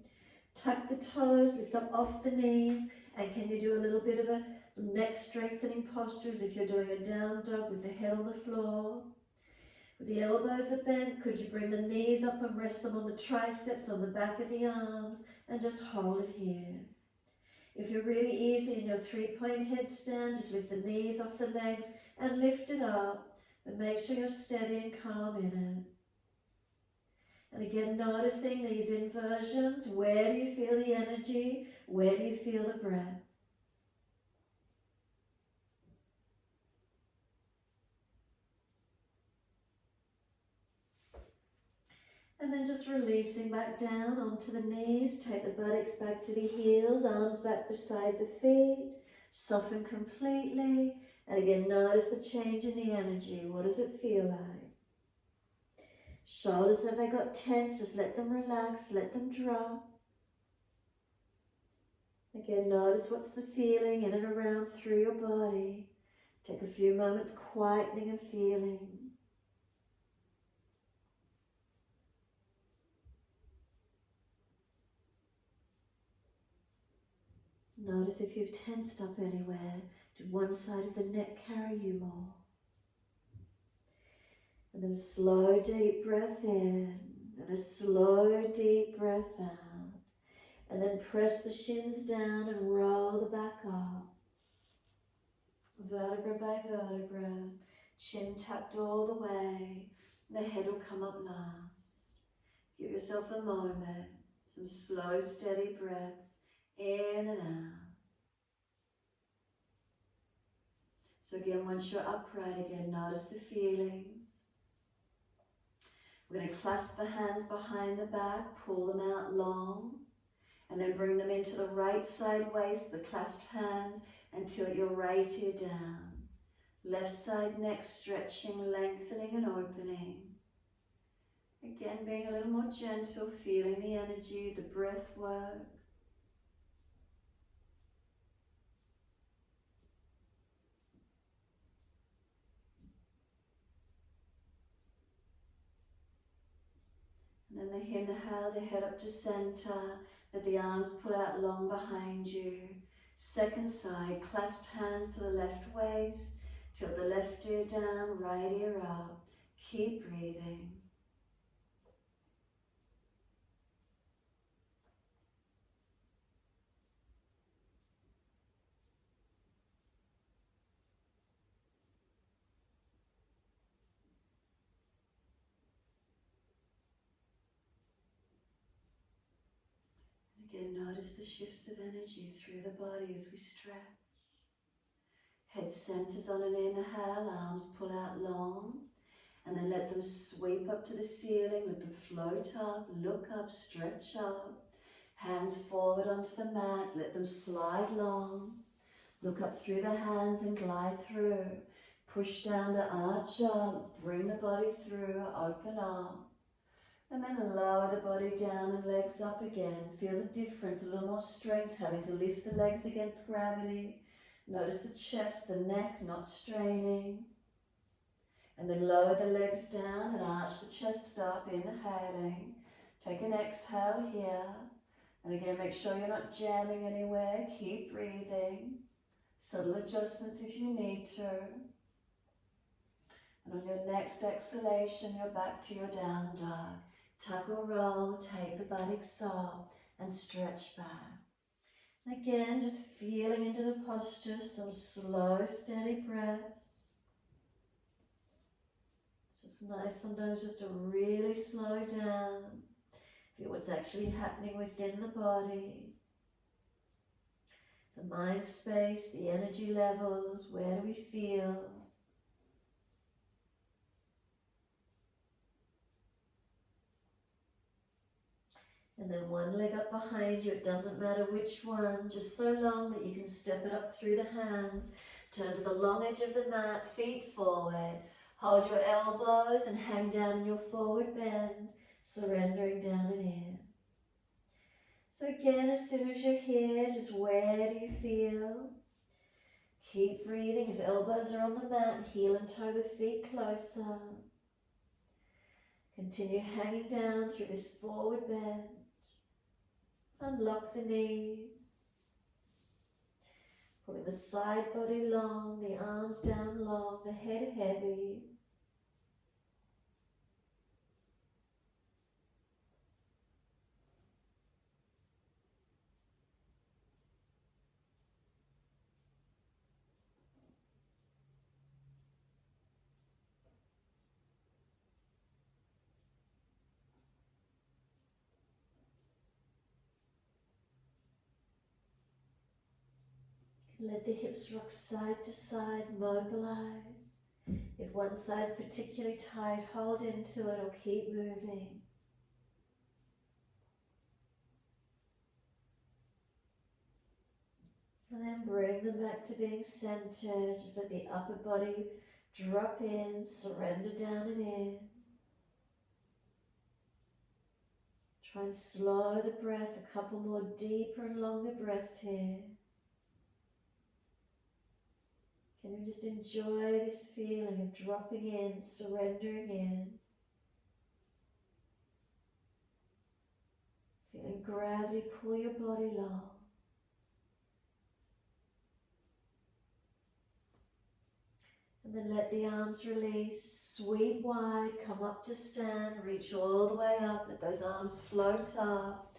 Tuck the toes, lift up off the knees. And can you do a little bit of a neck strengthening posture as if you're doing a down dog with the head on the floor. With the elbows are bent, could you bring the knees up and rest them on the triceps, on the back of the arms, and just hold it here. If you're really easy in your 3-point headstand, just lift the knees off the legs and lift it up, but make sure you're steady and calm in it. And again, noticing these inversions. Where do you feel the energy? Where do you feel the breath? And then just releasing back down onto the knees. Take the buttocks back to the heels, arms back beside the feet. Soften completely. And again, notice the change in the energy. What does it feel like? Shoulders, have they got tense? Just let them relax, let them drop. Again, notice what's the feeling in and around through your body. Take a few moments quietening and feeling. Notice if you've tensed up anywhere. Did one side of the neck carry you more? And then a slow deep breath in and a slow deep breath out. And then press the shins down and roll the back up. Vertebra by vertebra. Chin tucked all the way. The head will come up last. Give yourself a moment. Some slow, steady breaths in and out. So again, once you're upright again, notice the feelings. We're going to clasp the hands behind the back, pull them out long, and then bring them into the right side waist, the clasped hands, and tilt your right ear down. Left side neck stretching, lengthening and opening. Again, being a little more gentle, feeling the energy, the breath work. And then the inhale, the head up to center, let the arms pull out long behind you. Second side, clasped hands to the left waist, tilt the left ear down, right ear up. Keep breathing. Again, notice the shifts of energy through the body as we stretch. Head centers on an inhale, arms pull out long, and then let them sweep up to the ceiling, let them float up, look up, stretch up. Hands forward onto the mat, let them slide long. Look up through the hands and glide through. Push down to arch up, bring the body through, open up. And then lower the body down and legs up again. Feel the difference, a little more strength, having to lift the legs against gravity. Notice the chest, the neck, not straining. And then lower the legs down and arch the chest up, inhaling. Take an exhale here. And again, make sure you're not jamming anywhere. Keep breathing. Subtle adjustments if you need to. And on your next exhalation, you're back to your down dog. Tug or roll, take the buttocks up and stretch back. And again, just feeling into the posture, some slow, steady breaths. So it's nice sometimes just to really slow down. Feel what's actually happening within the body. The mind space, the energy levels, where do we feel? And then one leg up behind you, it doesn't matter which one, just so long that you can step it up through the hands. Turn to the long edge of the mat, feet forward. Hold your elbows and hang down in your forward bend, surrendering down and in. So again, as soon as you're here, just where do you feel? Keep breathing. If elbows are on the mat, heel and toe the feet closer. Continue hanging down through this forward bend. Unlock the knees. Pulling the side body long, the arms down long, the head heavy. Let the hips rock side to side, mobilize. If one side's particularly tight, hold into it or keep moving. And then bring them back to being centered. Just let the upper body drop in, surrender down and in. Try and slow the breath, a couple more deeper and longer breaths here. Can we just enjoy this feeling of dropping in, surrendering in? Feeling gravity pull your body long. And then let the arms release, sweep wide, come up to stand, reach all the way up, let those arms float up.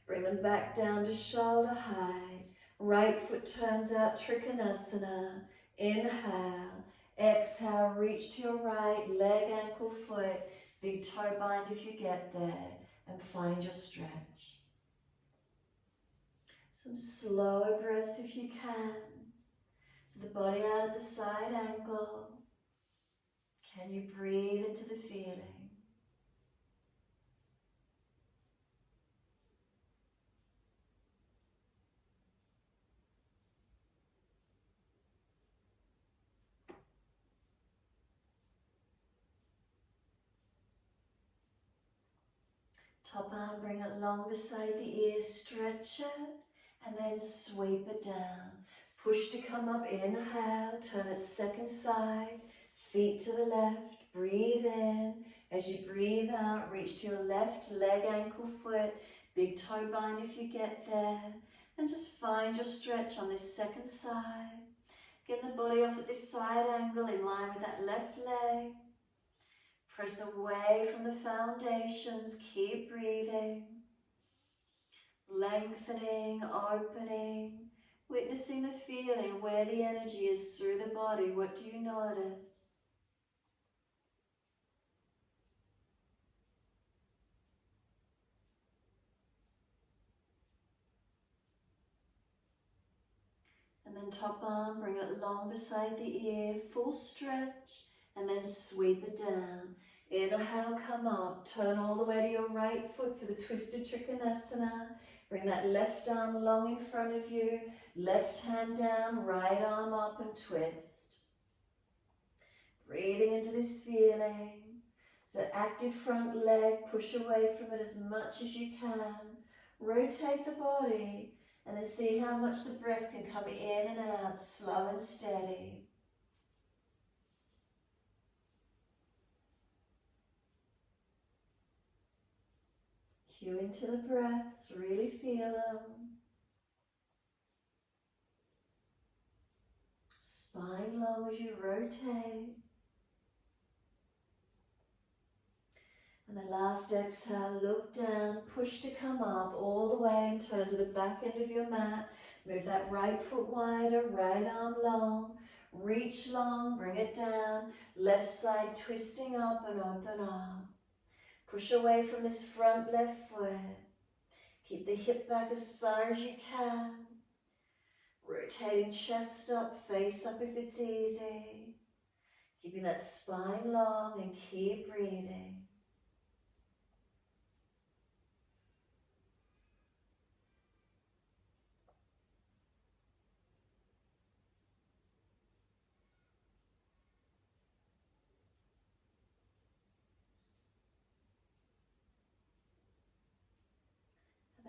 Bring them back down to shoulder height. Right foot turns out, Trikonasana. Inhale, exhale, reach to your right, leg, ankle, foot, big toe bind if you get there, and find your stretch. Some slower breaths if you can. So the body out at the side angle. Can you breathe into the feeling? Top arm, bring it long beside the ear, stretch it, and then sweep it down. Push to come up, inhale, turn it second side, feet to the left, breathe in. As you breathe out, reach to your left leg, ankle, foot, big toe bind if you get there, and just find your stretch on this second side. Get the body off at this side angle in line with that left leg. Press away from the foundations, keep breathing. Lengthening, opening, witnessing the feeling where the energy is through the body. What do you notice? And then top arm, bring it long beside the ear, full stretch, and then sweep it down. Inhale, come up, turn all the way to your right foot for the twisted Trikonasana. Bring that left arm long in front of you, left hand down, right arm up and twist. Breathing into this feeling. So active front leg, push away from it as much as you can. Rotate the body and then see how much the breath can come in and out, slow and steady. Cue into the breaths, really feel them. Spine long as you rotate. And the last exhale, look down, push to come up all the way and turn to the back end of your mat. Move that right foot wider, right arm long. Reach long, bring it down. Left side twisting up and open up. Push away from this front left foot. Keep the hip back as far as you can. Rotating chest up, face up if it's easy. Keeping that spine long and keep breathing.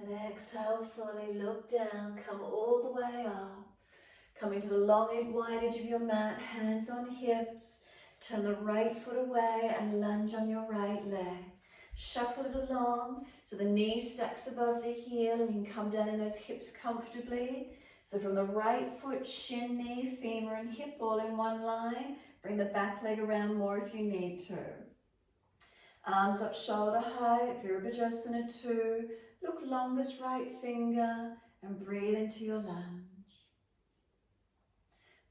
And exhale fully, look down, come all the way up. Come into the long wide edge of your mat, hands on hips. Turn the right foot away and lunge on your right leg. Shuffle it along so the knee stacks above the heel and you can come down in those hips comfortably. So from the right foot, shin, knee, femur and hip all in one line. Bring the back leg around more if you need to. Arms up shoulder height, Virabhadrasana 2. Look longest right finger and breathe into your lunge.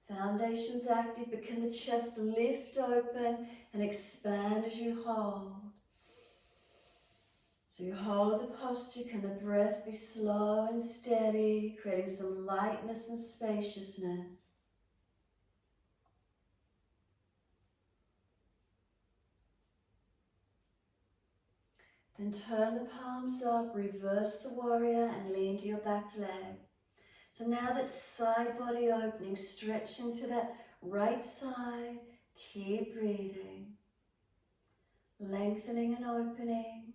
Foundation's active, but can the chest lift open and expand as you hold? So you hold the posture, can the breath be slow and steady, creating some lightness and spaciousness. Then turn the palms up, reverse the warrior and lean to your back leg. So now that side body opening, stretch into that right side, keep breathing. Lengthening and opening.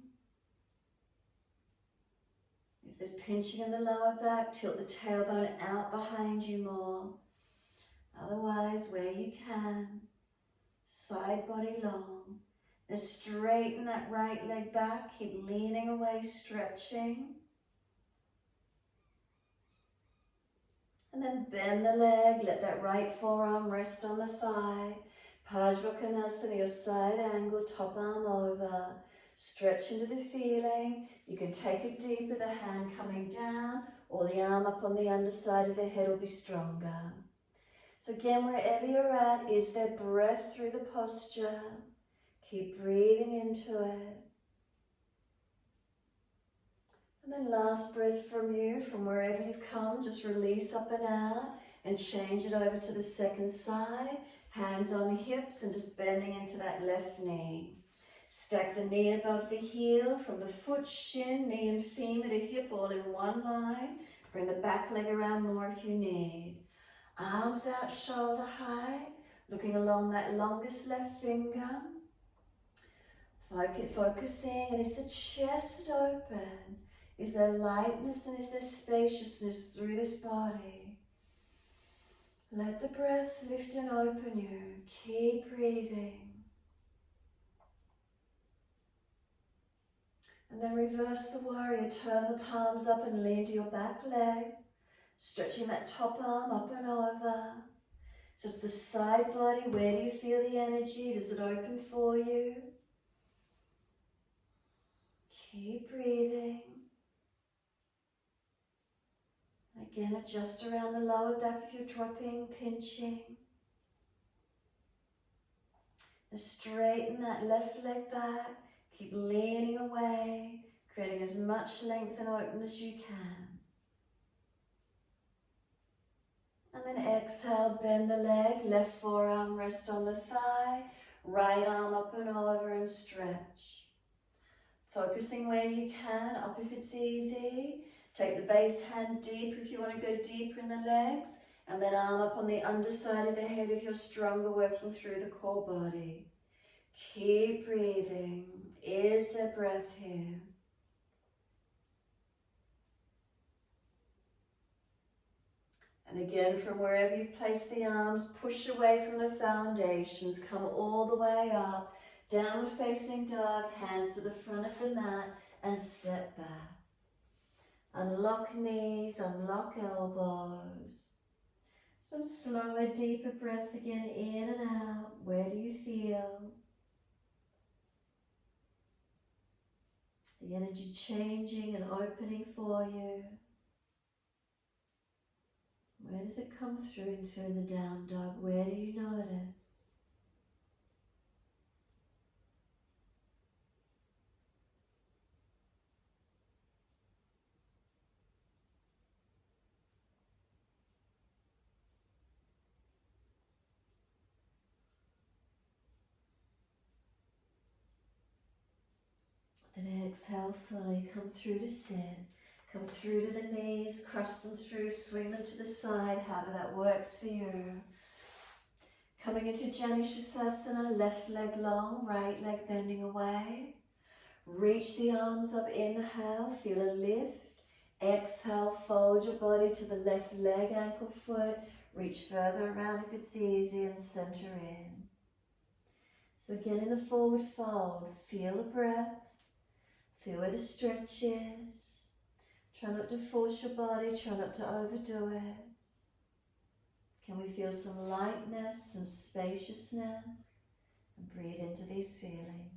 If there's pinching in the lower back, tilt the tailbone out behind you more. Otherwise, where you can, side body long. Now straighten that right leg back, keep leaning away, stretching. And then bend the leg, let that right forearm rest on the thigh. Pajvakonasana, your side angle, top arm over. Stretch into the feeling. You can take it deeper, the hand coming down, or the arm up on the underside of the head will be stronger. So again, wherever you're at, is there breath through the posture? Keep breathing into it. And then last breath from you, from wherever you've come, just release up and out and change it over to the second side. Hands on hips and just bending into that left knee. Stack the knee above the heel from the foot, shin, knee and femur to hip all in one line. Bring the back leg around more if you need. Arms out shoulder high, looking along that longest left finger. Focusing, and is the chest open? Is there lightness and is there spaciousness through this body? Let the breaths lift and open you. Keep breathing. And then reverse the warrior. Turn the palms up and lean to your back leg. Stretching that top arm up and over. So it's the side body. Where do you feel the energy? Does it open for you? Keep breathing. Again, adjust around the lower back if you're dropping, pinching. And straighten that left leg back. Keep leaning away, creating as much length and open as you can. And then exhale, bend the leg, left forearm rest on the thigh, right arm up and over and stretch. Focusing where you can, up if it's easy. Take the base hand deeper if you want to go deeper in the legs, and then arm up on the underside of the head if you're stronger, working through the core body. Keep breathing. Is there breath here? And again, from wherever you've placed the arms, push away from the foundations, come all the way up, downward facing dog, hands to the front of the mat, and step back. Unlock knees, unlock elbows. Some slower, deeper breaths again, in and out. Where do you feel the energy changing and opening for you? Where does it come through into in the down dog? Where do you notice? Then exhale fully, come through to sit. Come through to the knees, cross them through, swing them to the side, however that works for you. Coming into Janushasana, left leg long, right leg bending away. Reach the arms up, inhale, feel a lift. Exhale, fold your body to the left leg, ankle, foot. Reach further around if it's easy and center in. So again in the forward fold, feel the breath. Feel where the stretch is. Try not to force your body, try not to overdo it. Can we feel some lightness, some spaciousness? And breathe into these feelings.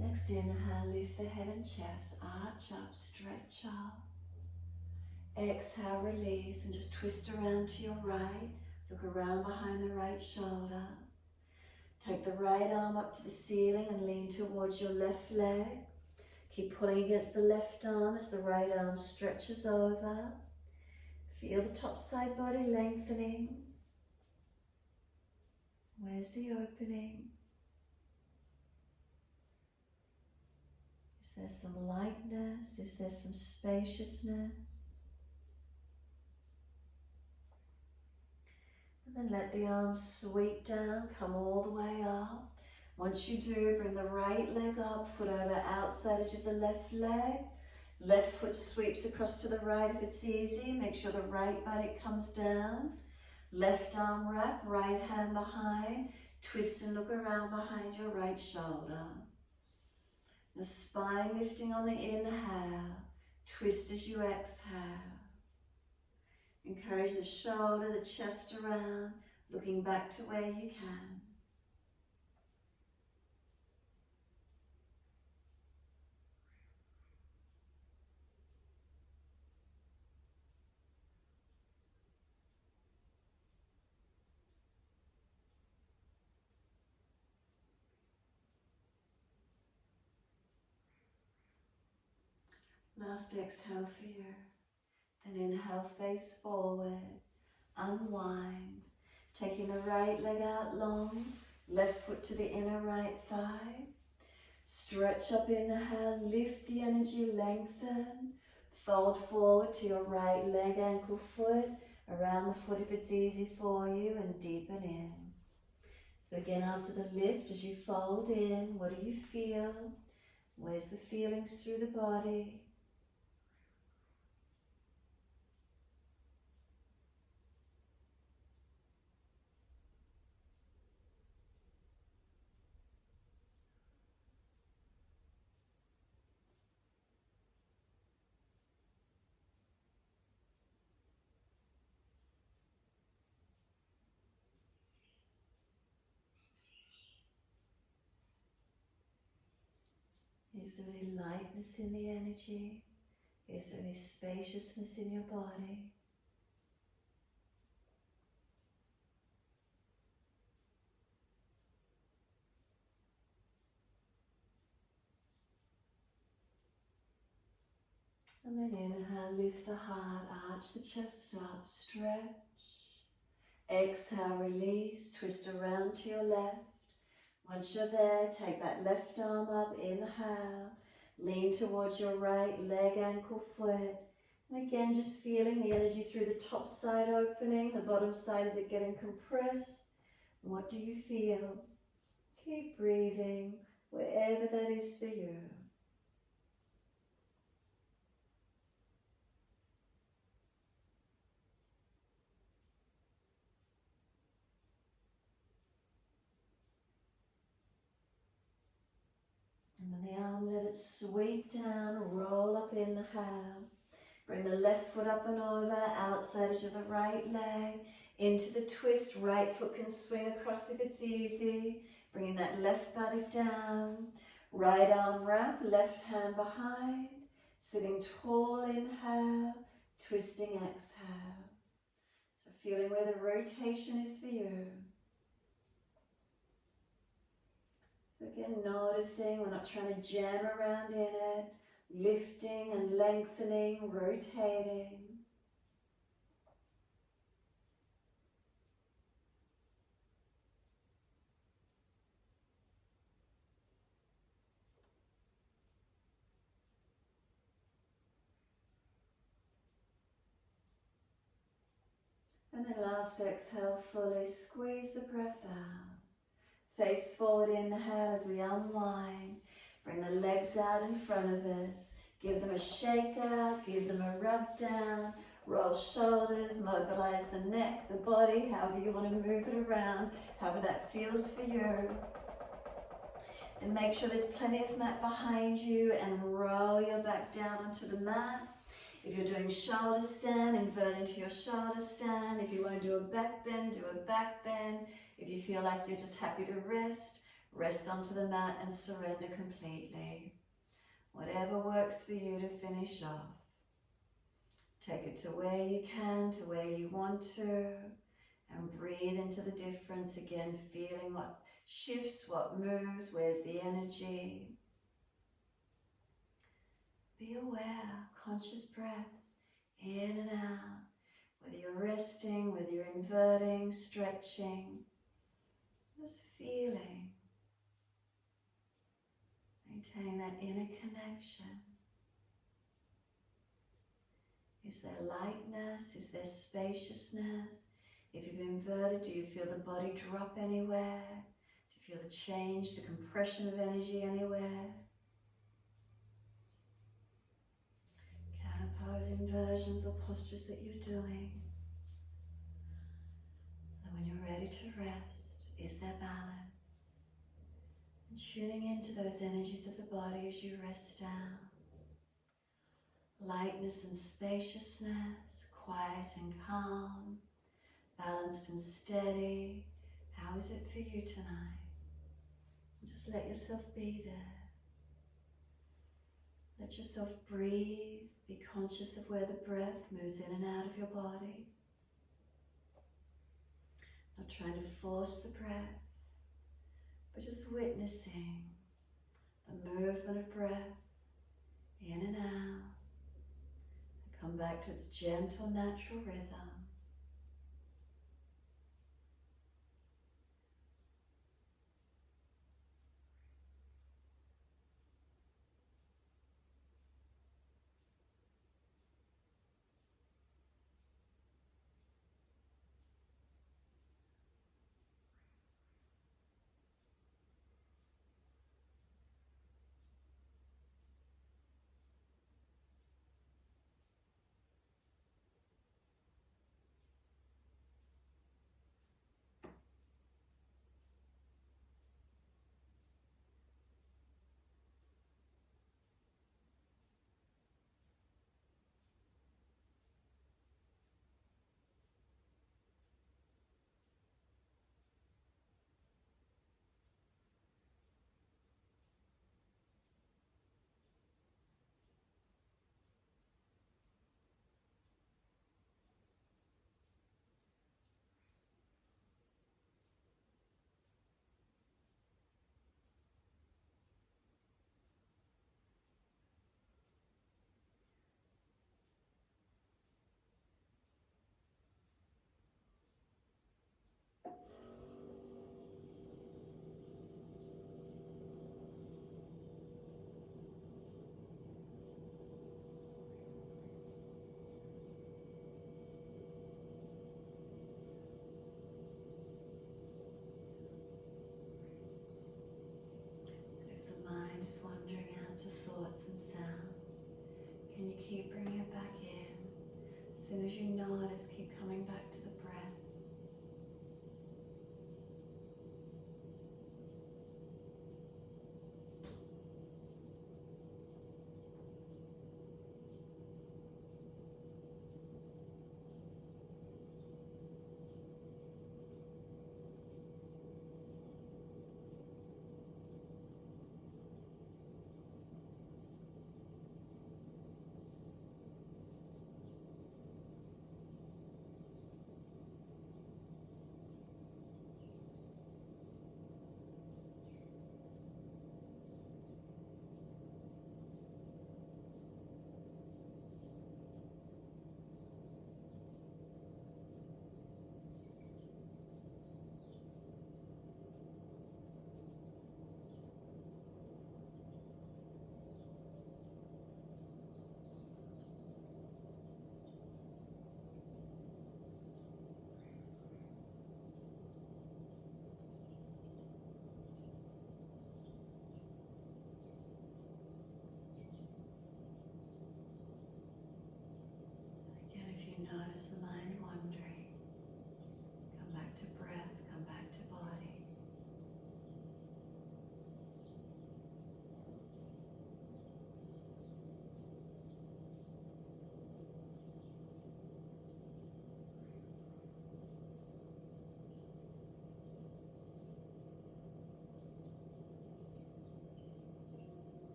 Next inhale, lift the head and chest, arch up, stretch up. Exhale, release, and just twist around to your right. Look around behind the right shoulder. Take the right arm up to the ceiling and lean towards your left leg. Keep pulling against the left arm as the right arm stretches over. Feel the top side body lengthening. Where's the opening? Is there some lightness? Is there some spaciousness? And then let the arms sweep down, come all the way up. Once you do, bring the right leg up, foot over outside edge of the left leg. Left foot sweeps across to the right if it's easy. Make sure the right buttock comes down. Left arm wrap, right hand behind. Twist and look around behind your right shoulder. The spine lifting on the inhale. Twist as you exhale. Encourage the shoulder, the chest around, looking back to where you can. Last exhale for you. Then inhale, face forward, unwind. Taking the right leg out long, left foot to the inner right thigh. Stretch up, inhale, lift the energy, lengthen. Fold forward to your right leg, ankle, foot, around the foot if it's easy for you, and deepen in. So again, after the lift, as you fold in, what do you feel? Where's the feelings through the body? Is there any lightness in the energy? Is there any spaciousness in your body? And then inhale, lift the heart, arch the chest up, stretch. Exhale, release, twist around to your left. Once you're there, take that left arm up, inhale. Lean towards your right leg, ankle, foot. And again, just feeling the energy through the top side opening, the bottom side, is it getting compressed? What do you feel? Keep breathing, wherever that is for you. And then the arm, let it sweep down, roll up, inhale. Bring the left foot up and over, outside edge of the right leg, into the twist. Right foot can swing across if it's easy. Bringing that left buttock down. Right arm wrap, left hand behind. Sitting tall, inhale. Twisting, exhale. So feeling where the rotation is for you. So again, noticing, we're not trying to jam around in it. Lifting and lengthening, rotating. And then last exhale, fully squeeze the breath out. Face forward, inhale as we unwind. Bring the legs out in front of us. Give them a shake out, give them a rub down. Roll shoulders, mobilize the neck, the body, however you want to move it around, however that feels for you. And make sure there's plenty of mat behind you and roll your back down onto the mat. If you're doing shoulder stand, invert into your shoulder stand. If you want to do a back bend, do a back bend. If you feel like you're just happy to rest, rest onto the mat and surrender completely. Whatever works for you to finish off. Take it to where you can, to where you want to, and breathe into the difference again, feeling what shifts, what moves, where's the energy. Be aware, conscious breaths, in and out, whether you're resting, whether you're inverting, stretching, just feeling, maintaining that inner connection. Is there lightness? Is there spaciousness? If you've inverted, do you feel the body drop anywhere? Do you feel the change, the compression of energy anywhere? Counterpose inversions or postures that you're doing. And when you're ready to rest, is there balance? And tuning into those energies of the body as you rest down. Lightness and spaciousness, quiet and calm, balanced and steady. How is it for you tonight? Just let yourself be there. Let yourself breathe. Be conscious of where the breath moves in and out of your body. Not trying to force the breath, but just witnessing the movement of breath in and out. And come back to its gentle, natural rhythm. is wandering out to thoughts and sounds, can you keep bringing it back in? As soon as you notice, keep coming back to the breath. Again, if you notice the mind wandering, come back to breath, come back to body.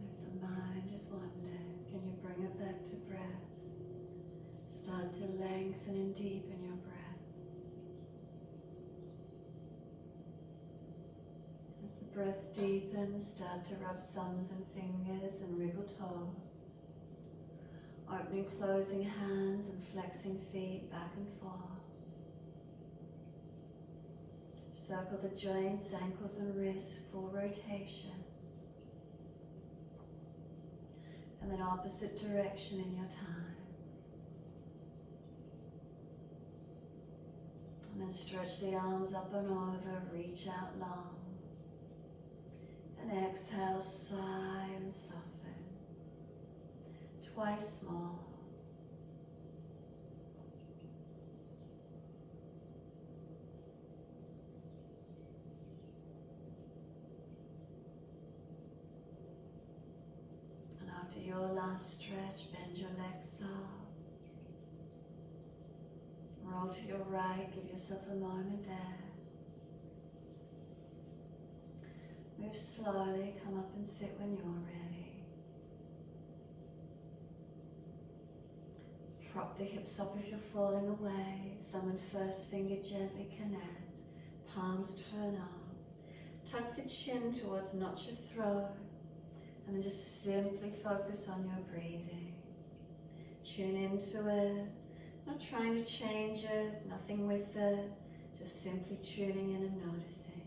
If the mind is wandering, can you bring it back to breath? Start to lengthen and deepen your breaths. As the breaths deepen, start to rub thumbs and fingers and wriggle toes. Opening, closing hands and flexing feet back and forth. Circle the joints, ankles and wrists, full rotation. And then opposite direction in your time. And then stretch the arms up and over, reach out long. And exhale, sigh and soften. Twice more. And after your last stretch, bend your legs up. Roll to your right, give yourself a moment there. Move slowly, come up and sit when you're ready. Prop the hips up if you're falling away. Thumb and first finger gently connect. Palms turn up. Tuck the chin towards notch your throat. And then just simply focus on your breathing. Tune into it. Not trying to change it, nothing with it. Just simply tuning in and noticing.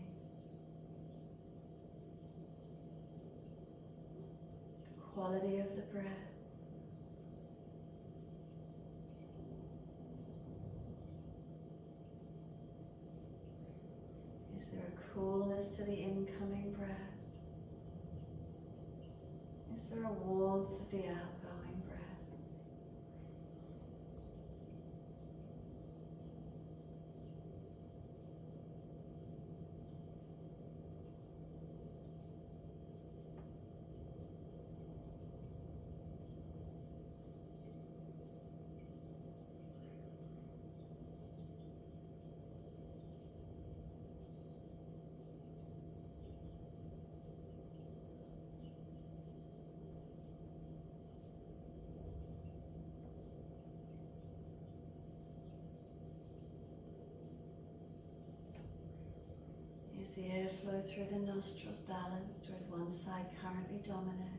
The quality of the breath. Is there a coolness to the incoming breath? Is there a warmth of the outgoing breath? Is the airflow through the nostrils balanced, or is one side currently dominant?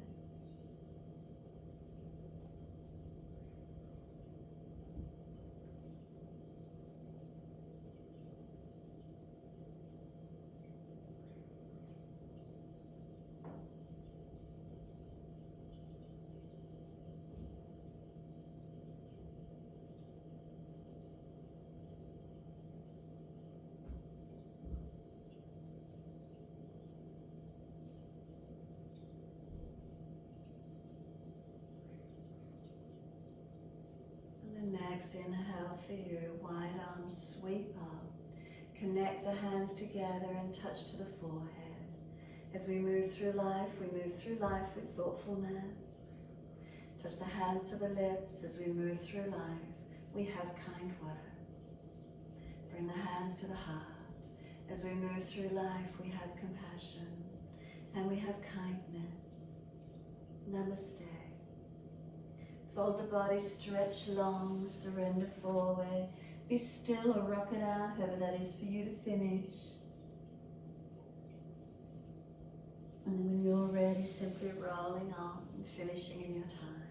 next inhale for you, wide arms sweep up. Connect the hands together and touch to the forehead. As we move through life with thoughtfulness. Touch the hands to the lips as we move through life. We have kind words. Bring the hands to the heart. As we move through life, we have compassion and we have kindness. Namaste. Fold the body, stretch long, surrender forward. Be still or rock it out, however that is for you to finish. And then when you're ready, simply rolling on and finishing in your time.